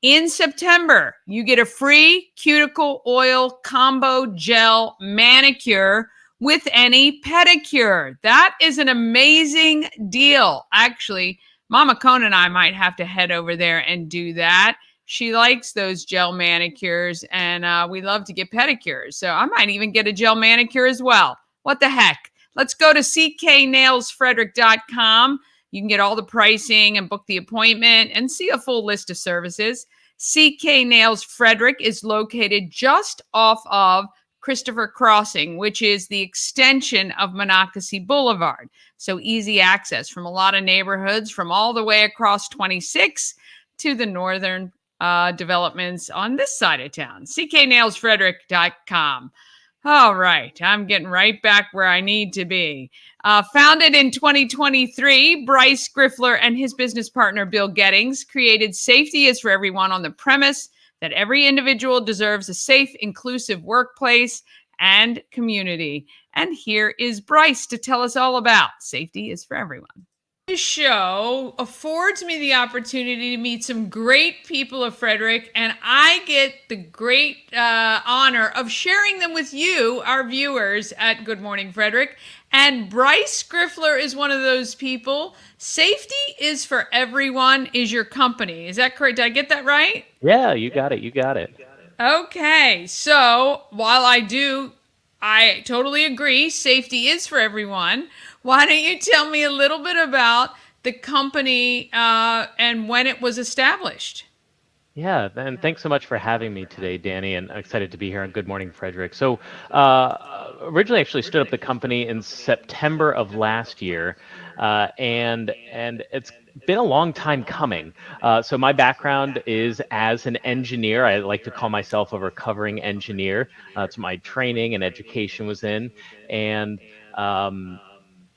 In September, you get a free cuticle oil combo gel manicure with any pedicure. That is an amazing deal. Actually, Mama Cone and I might have to head over there and do that. She likes those gel manicures, and we love to get pedicures. So I might even get a gel manicure as well. What the heck? Let's go to cknailsfrederick.com. You can get all the pricing and book the appointment and see a full list of services. CK Nails Frederick is located just off of Christopher Crossing, which is the extension of Monocacy Boulevard. So easy access from a lot of neighborhoods, from all the way across 26 to the northern developments on this side of town. cknailsfrederick.com. All right, I'm getting right back where I need to be. Founded in 2023, Bryce Griffler and his business partner, Bill Gettings, created Safety is for Everyone on the premise that every individual deserves a safe, inclusive workplace and community. And here is Bryce to tell us all about Safety is for Everyone. show affords me the opportunity to meet some great people of Frederick, and I get the great honor of sharing them with you, our viewers at Good Morning Frederick. And Bryce Griffler is one of those people. Safety is for everyone is your company. Is that correct? Did I get that right? Yeah, you got it. You got it. Okay, so while I totally agree, safety is for everyone. Why don't you tell me a little bit about the company and when it was established? Yeah, and thanks so much for having me today, Dani, and I'm excited to be here on Good Morning Frederick. So, originally, I actually stood up the company in September of last year, and it's been a long time coming. So my background is as an engineer. I like to call myself a recovering engineer. That's what my training and education was in, and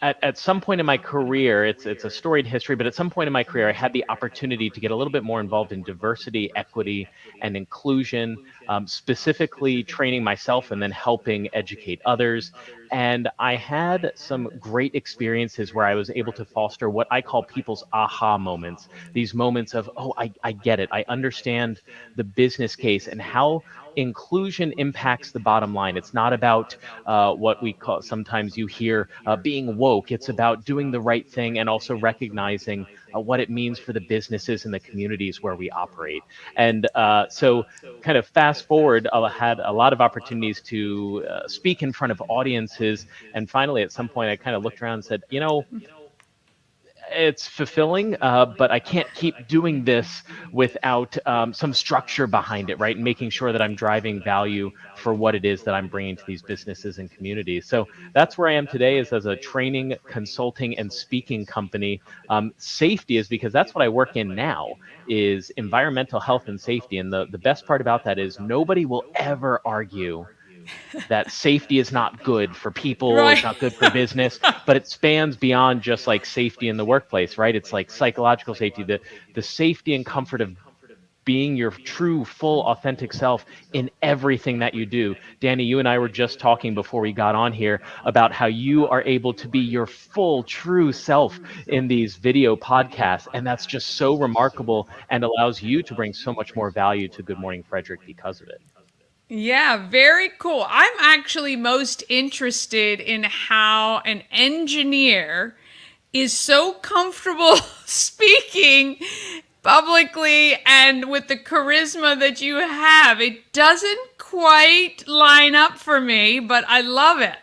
at some point in my career, it's a storied history, but at some point in my career, I had the opportunity to get a little bit more involved in diversity, equity, and inclusion, specifically training myself and then helping educate others. And I had some great experiences where I was able to foster what I call people's aha moments, these moments of, oh, I get it. I understand the business case and how inclusion impacts the bottom line. It's not about what we call, sometimes you hear being woke. It's about doing the right thing and also recognizing what it means for the businesses and the communities where we operate. And so kind of fast forward, I had a lot of opportunities to speak in front of audiences. And finally, at some point, I kind of looked around and said, you know, it's fulfilling, but I can't keep doing this without some structure behind it, right? And making sure that I'm driving value for what it is that I'm bringing to these businesses and communities. So that's where I am today, is as a training, consulting, and speaking company. Safety is because that's what I work in now, is environmental health and safety. And the best part about that is nobody will ever argue that safety is not good for people, Right. It's not good for business, but it spans beyond just like safety in the workplace, right? It's like psychological safety, the safety and comfort of being your true, full, authentic self in everything that you do. Dani, you and I were just talking before we got on here about how you are able to be your full, true self in these video podcasts. And that's just so remarkable and allows you to bring so much more value to Good Morning Frederick because of it. Yeah, very cool. I'm actually most interested in how an engineer is so comfortable speaking publicly and with the charisma that you have. It doesn't quite line up for me, but I love it.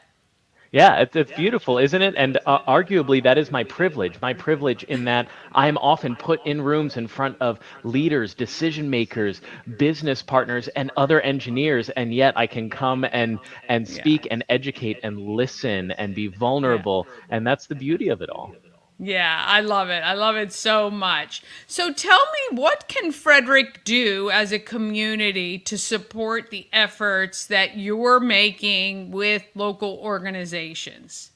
Yeah, it's beautiful, isn't it? And arguably, that is my privilege. My privilege in that I'm often put in rooms in front of leaders, decision makers, business partners, and other engineers, and yet I can come and speak and educate and listen and be vulnerable, and that's the beauty of it all. Yeah, I love it. I love it so much. So tell me, what can Frederick do as a community to support the efforts that you're making with local organizations?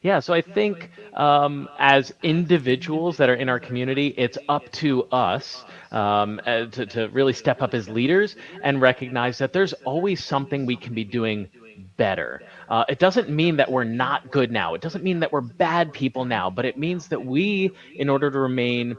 Yeah, so I think as individuals that are in our community, it's up to us to really step up as leaders and recognize that there's always something we can be doing better. It doesn't mean that we're not good now. It doesn't mean that we're bad people now, but it means that we, in order to remain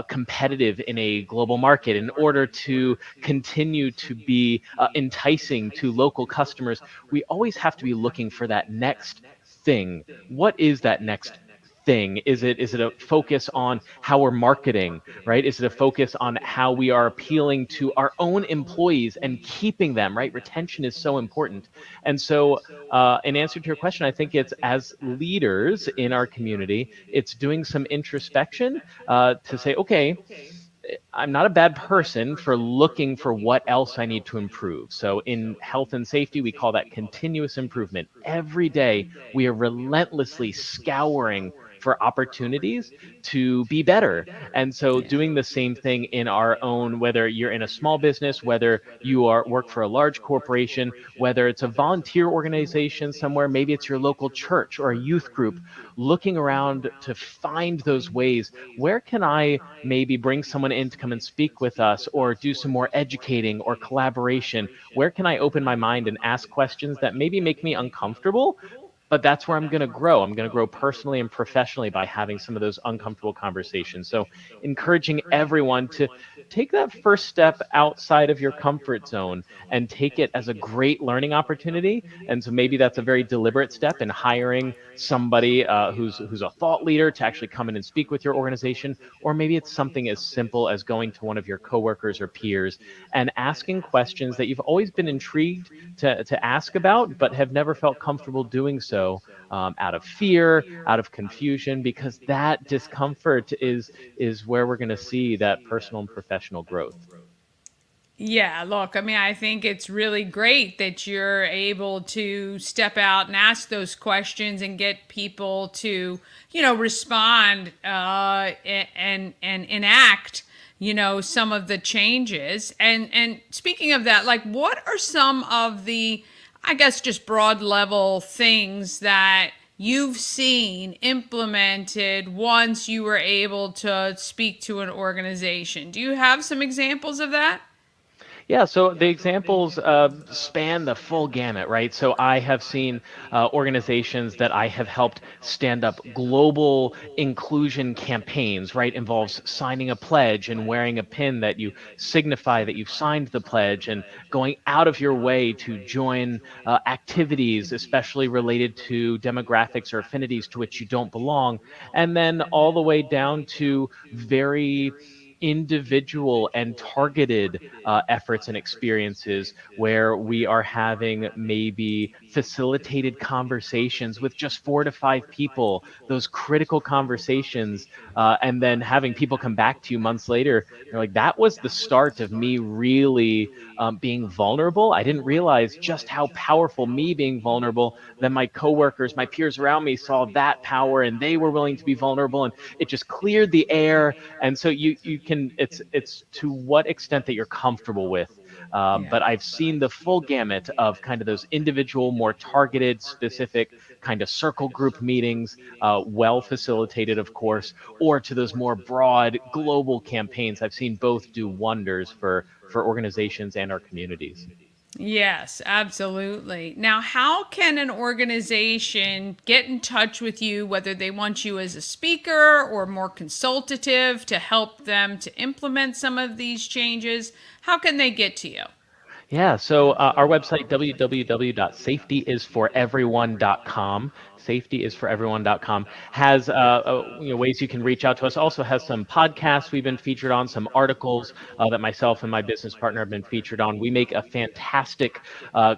competitive in a global market, in order to continue to be enticing to local customers, we always have to be looking for that next thing. What is that next thing? Is it a focus on how we're marketing, right? Is it a focus on how we are appealing to our own employees and keeping them, right? Retention is so important. And so in answer to your question, I think it's as leaders in our community, it's doing some introspection to say, okay, I'm not a bad person for looking for what else I need to improve. So in health and safety, we call that continuous improvement. Every day, we are relentlessly scouring for opportunities to be better. And so doing the same thing in our own, whether you're in a small business, whether you work for a large corporation, whether it's a volunteer organization somewhere, maybe it's your local church or a youth group, looking around to find those ways. Where can I maybe bring someone in to come and speak with us or do some more educating or collaboration? Where can I open my mind and ask questions that maybe make me uncomfortable, but that's where I'm going to grow. I'm going to grow personally and professionally by having some of those uncomfortable conversations. So encouraging everyone to take that first step outside of your comfort zone and take it as a great learning opportunity. And so maybe that's a very deliberate step in hiring somebody who's a thought leader to actually come in and speak with your organization, or maybe it's something as simple as going to one of your coworkers or peers and asking questions that you've always been intrigued to ask about, but have never felt comfortable doing so, out of fear, out of confusion, because that discomfort is where we're going to see that personal and professional growth. Yeah, look, I mean, I think it's really great that you're able to step out and ask those questions and get people to, respond and enact, some of the changes. And speaking of that, like, what are some of the, I guess, just broad level things that you've seen implemented once you were able to speak to an organization? Do you have some examples of that? Yeah, so the examples span the full gamut, right? So I have seen organizations that I have helped stand up global inclusion campaigns, right? Involves signing a pledge and wearing a pin that you signify that you've signed the pledge, and going out of your way to join activities, especially related to demographics or affinities to which you don't belong, and then all the way down to very individual and targeted efforts and experiences where we are having maybe facilitated conversations with just 4 to 5 people, those critical conversations, and then having people come back to you months later. They're like, that was the start of me really being vulnerable. I didn't realize just how powerful me being vulnerable. Then my coworkers, my peers around me saw that power and they were willing to be vulnerable, and it just cleared the air. And so you can, it's to what extent that you're comfortable with. But I've seen the full gamut of kind of those individual, more targeted, specific kind of circle group meetings, well facilitated, of course, or to those more broad global campaigns. I've seen both do wonders for organizations and our communities. Yes, absolutely. Now, how can an organization get in touch with you, whether they want you as a speaker or more consultative to help them to implement some of these changes? How can they get to you? Yeah, so our website, www.safetyisforeveryone.com, safetyisforeveryone.com, has ways you can reach out to us. Also has some podcasts we've been featured on, some articles that myself and my business partner have been featured on. We make a fantastic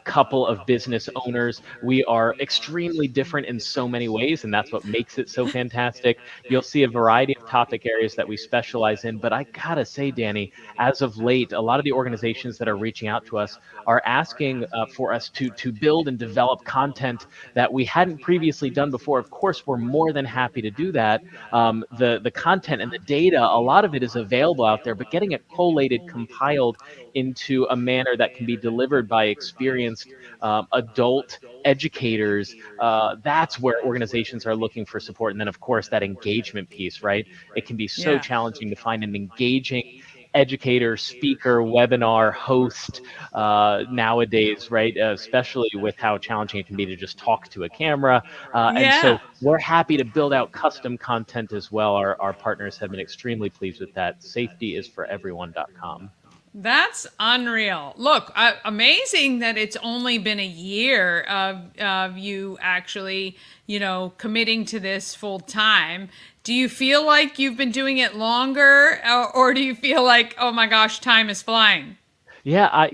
couple of business owners. We are extremely different in so many ways, and that's what makes it so fantastic. You'll see a variety of topic areas that we specialize in, but I gotta say, Dani, as of late, a lot of the organizations that are reaching out to us are asking for us to build and develop content that we hadn't previously done before. Of course, we're more than happy to do that. The content and the data, a lot of it is available out there, but getting it collated, compiled into a manner that can be delivered by experienced adult educators, that's where organizations are looking for support. And then, of course, that engagement piece, right? It can be so challenging to find an engaging educator, speaker, webinar host nowadays, right? Especially with how challenging it can be to just talk to a camera. And so we're happy to build out custom content as well. Our partners have been extremely pleased with that. Safetyisforeveryone.com. That's unreal. Look, amazing that it's only been a year of you actually, committing to this full time. Do you feel like you've been doing it longer, or do you feel like, oh my gosh, time is flying? Yeah, I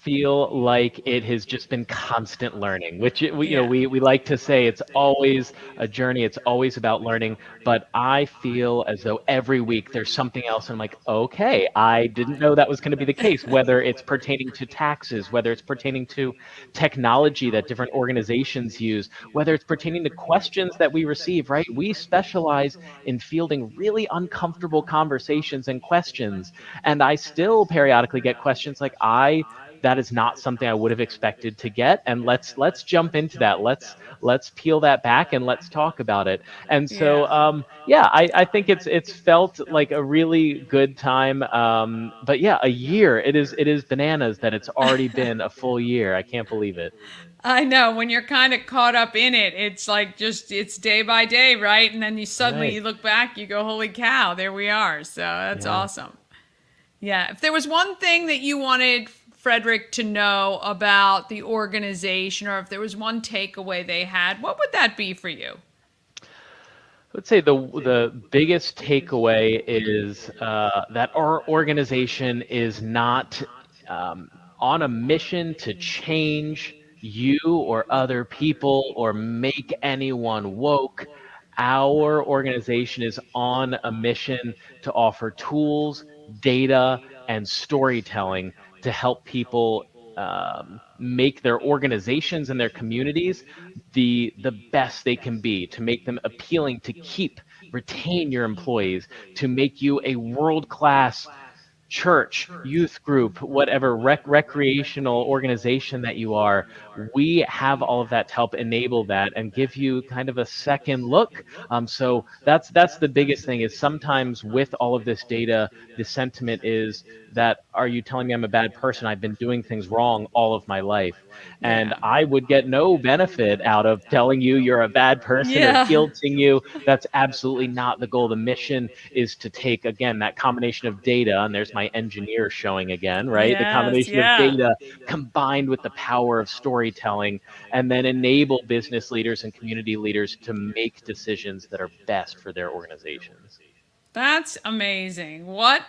feel like it has just been constant learning, which we like to say it's always a journey, it's always about learning. But I feel as though every week there's something else, and I'm like, okay, I didn't know that was going to be the case. Whether it's pertaining to taxes, whether it's pertaining to technology that different organizations use, whether it's pertaining to questions that we receive, right? We specialize in fielding really uncomfortable conversations and questions, and I still periodically get questions like, that is not something I would have expected to get, and let's jump into that. Let's peel that back and let's talk about it. And so I think it's felt like a really good time. But yeah, a year. It is bananas that it's already been a full year. I can't believe it. I know when you're kind of caught up in it, it's like it's day by day, right? And then you suddenly you look back, you go, holy cow, there we are. So that's awesome. Yeah. If there was one thing that you wanted Frederick to know about the organization, or if there was one takeaway they had, what would that be for you? I would say the biggest takeaway is that our organization is not on a mission to change you or other people or make anyone woke. Our organization is on a mission to offer tools, data, and storytelling to help people make their organizations and their communities the best they can be, to make them appealing, to retain your employees, to make you a world-class church, youth group, whatever recreational organization that you are. We have all of that to help enable that and give you kind of a second look. So that's the biggest thing, is sometimes with all of this data, the sentiment is that, are you telling me I'm a bad person? I've been doing things wrong all of my life. And I would get no benefit out of telling you you're a bad person or guilting you. That's absolutely not the goal. The mission is to take, again, that combination of data, and there's my engineer showing again, right? The combination of data combined with the power of storytelling, and then enable business leaders and community leaders to make decisions that are best for their organizations. That's amazing. What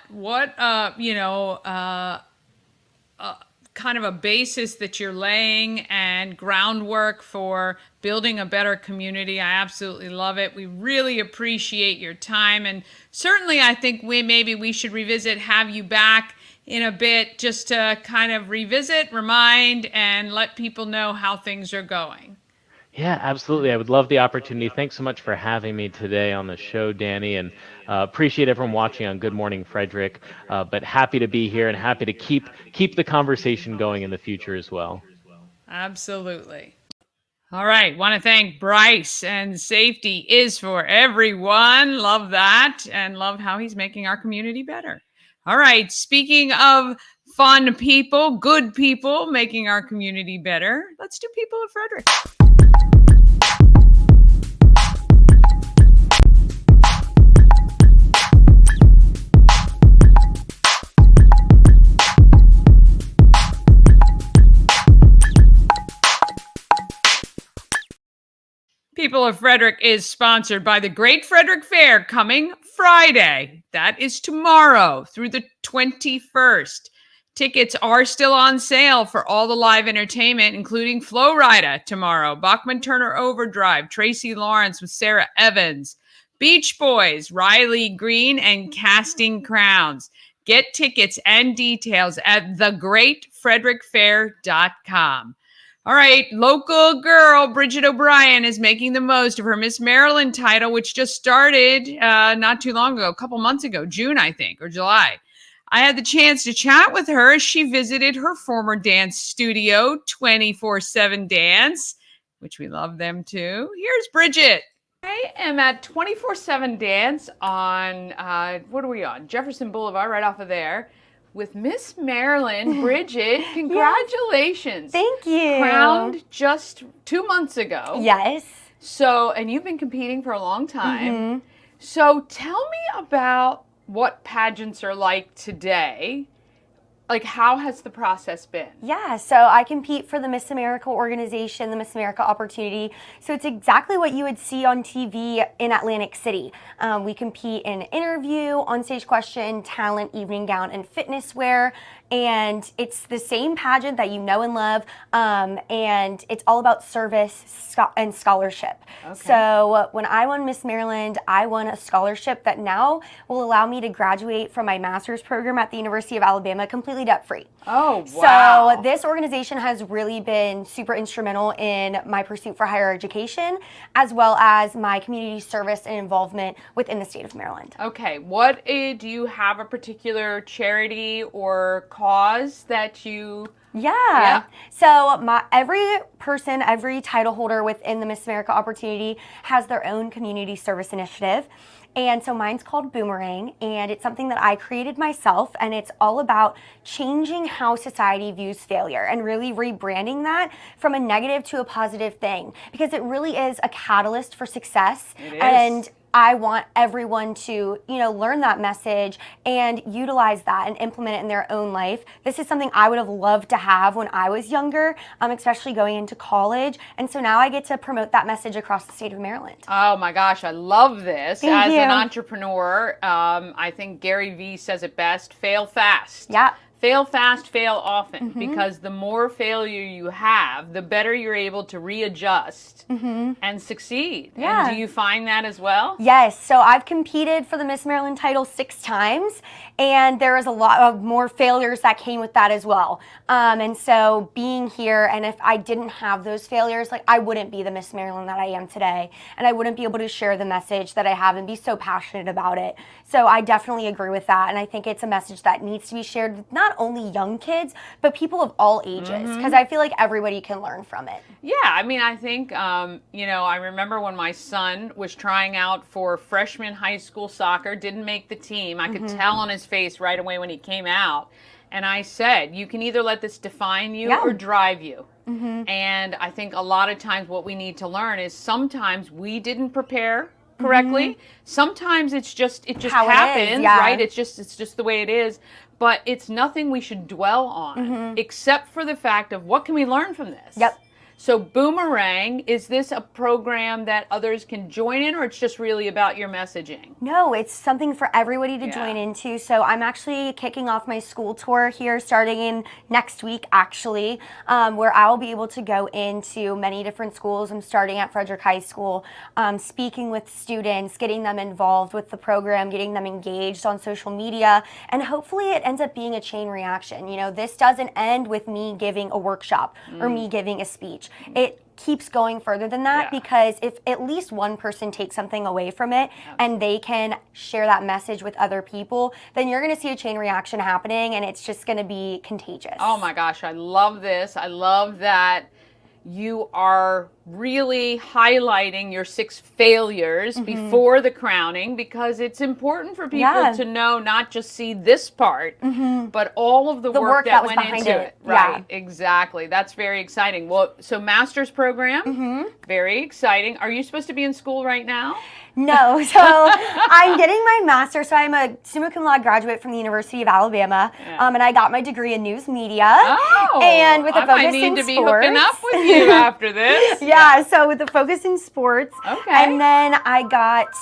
kind of a basis that you're laying and groundwork for building a better community. I absolutely love it. We really appreciate your time, and certainly I think we should have you back in a bit, just to kind of revisit, remind, and let people know how things are going. Yeah, absolutely. I would love the opportunity. Thanks so much for having me today on the show, Dani, and appreciate everyone watching on Good Morning Frederick. But happy to be here and happy to keep the conversation going in the future as well. Absolutely. All right. Want to thank Bryce, and safety is for everyone. Love that, and love how he's making our community better. All right. Speaking of fun people, good people making our community better, let's do People of Frederick. People of Frederick is sponsored by the Great Frederick Fair, coming Friday. That is tomorrow through the 21st. Tickets are still on sale for all the live entertainment, including Flo Rida tomorrow, Bachman Turner Overdrive, Tracy Lawrence with Sarah Evans, Beach Boys, Riley Green, and Casting Crowns. Get tickets and details at thegreatfrederickfair.com. All right, local girl Bridget O'Brien is making the most of her Miss Maryland title, which just started not too long ago, a couple months ago, June, I think, or July. I had the chance to chat with her as she visited her former dance studio, 24/7 Dance, which we love them too. Here's Bridget. I am at 24/7 Dance on, what are we on? Jefferson Boulevard, right off of there, with Miss Maryland Bridget. Congratulations. Thank you. Crowned just 2 months ago. Yes. So, and you've been competing for a long time. So tell me about what pageants are like today. Like, how has the process been? Yeah, so I compete for the Miss America organization, the Miss America opportunity. So it's exactly what you would see on TV in Atlantic City. We compete in interview, on-stage question, talent, evening gown, and fitness wear. And it's the same pageant that you know and love. And it's all about service and scholarship. Okay. So when I won Miss Maryland, I won a scholarship that now will allow me to graduate from my master's program at the University of Alabama completely debt-free. Oh, wow. So this organization has really been super instrumental in my pursuit for higher education, as well as my community service and involvement within the state of Maryland. Okay, what do you have a particular charity or cause that you... Yeah. So every person, every title holder within the Miss America opportunity has their own community service initiative. And so mine's called Boomerang, and it's something that I created myself, and it's all about changing how society views failure and really rebranding that from a negative to a positive thing, because it really is a catalyst for success. It is. And I want everyone to, learn that message and utilize that and implement it in their own life. This is something I would have loved to have when I was younger, especially going into college. And so now I get to promote that message across the state of Maryland. Oh my gosh, I love this. Thank As you. an entrepreneur, I think Gary Vee says it best, fail fast. Yeah. Fail fast, fail often, because the more failure you have, the better you're able to readjust and succeed. Yeah. And do you find that as well? Yes. So I've competed for the Miss Maryland title 6 times, and there was a lot of more failures that came with that as well. And so being here, and if I didn't have those failures, I wouldn't be the Miss Maryland that I am today, and I wouldn't be able to share the message that I have and be so passionate about it. So I definitely agree with that, and I think it's a message that needs to be shared with not only young kids, but people of all ages, because I feel like everybody can learn from it. Yeah, I mean, I think, I remember when my son was trying out for freshman high school soccer, didn't make the team. I could tell on his face right away when he came out. And I said, you can either let this define you or drive you. And I think a lot of times what we need to learn is sometimes we didn't prepare correctly. Sometimes it just How it happens, is, yeah. right? It's just the way it is. But it's nothing we should dwell on, except for the fact of what can we learn from this? Yep. So Boomerang, is this a program that others can join in, or it's just really about your messaging? No, it's something for everybody to join into. So I'm actually kicking off my school tour here starting in next week, actually, where I'll be able to go into many different schools. I'm starting at Frederick High School, speaking with students, getting them involved with the program, getting them engaged on social media, and hopefully it ends up being a chain reaction. This doesn't end with me giving a workshop or me giving a speech. It keeps going further than that, because if at least one person takes something away from it and they can share that message with other people, then you're going to see a chain reaction happening, and it's just going to be contagious. Oh my gosh, I love this. I love that you are really highlighting your 6 failures before the crowning, because it's important for people to know, not just see this part, but all of the work that was went behind into it. Right, Yeah. exactly. That's very exciting. Well, so master's program, very exciting. Are you supposed to be in school right now? No, so I'm getting my master's. So I'm a summa cum laude graduate from the University of Alabama, and I got my degree in news media. Oh, and with a I focus might need in to be sports. hooking up with you after this. Yeah, so with the focus in sports. Okay. And then I got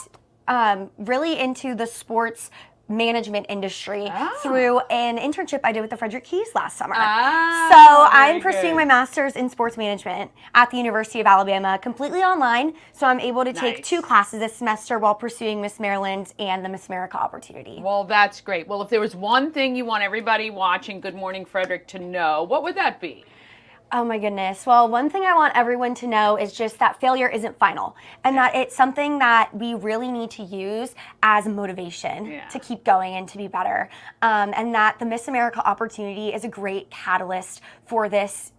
really into the sports management industry through an internship I did with the Frederick Keys last summer. So I'm pursuing my master's in sports management at the University of Alabama, completely online. So I'm able to take 2 classes this semester while pursuing Miss Maryland and the Miss America opportunity. Well, that's great. Well, if there was one thing you want everybody watching Good Morning Frederick to know, what would that be? Oh my goodness. Well, one thing I want everyone to know is just that failure isn't final, and that it's something that we really need to use as motivation to keep going and to be better. And that the Miss America opportunity is a great catalyst for this,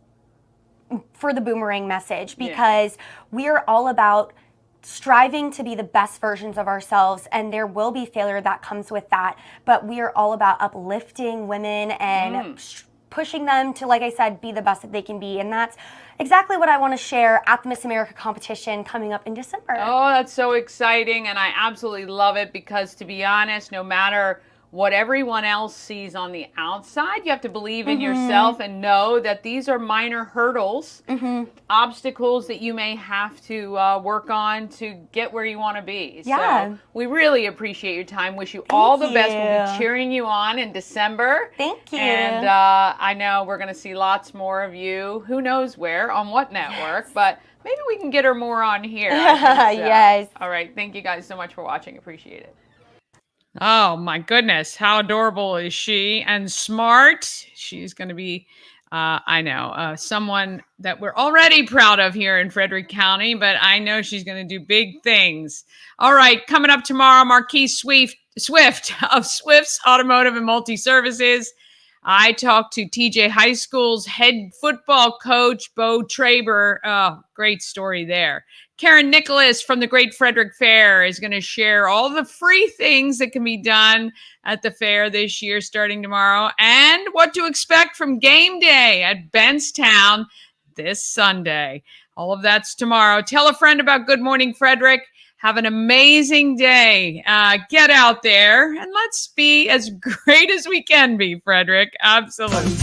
for the Boomerang message, because we are all about striving to be the best versions of ourselves, and there will be failure that comes with that, but we are all about uplifting women and pushing them to, like I said, be the best that they can be. And that's exactly what I want to share at the Miss America competition coming up in December. Oh, that's so exciting, and I absolutely love it, because to be honest, no matter what everyone else sees on the outside, you have to believe in yourself and know that these are minor hurdles, obstacles that you may have to work on to get where you want to be. So we really appreciate your time. Wish you all the best. We'll be cheering you on in December. Thank you. And I know we're going to see lots more of you. Who knows where, on what network, but maybe we can get her more on here. Yes. All right. Thank you guys so much for watching. Appreciate it. Oh my goodness, how adorable is she, and smart. She's going to be, someone that we're already proud of here in Frederick County, but I know she's going to do big things. All right, coming up tomorrow, Marquise Swift of Swift's Automotive and Multi-Services. I talked to TJ High School's head football coach, Bo Traber. Oh, great story there. Karen Nicholas from the Great Frederick Fair is going to share all the free things that can be done at the fair this year starting tomorrow and what to expect from game day at Benstown this Sunday. All of that's tomorrow. Tell a friend about Good Morning Frederick. Have an amazing day. Get out there and let's be as great as we can be, Frederick. Absolutely.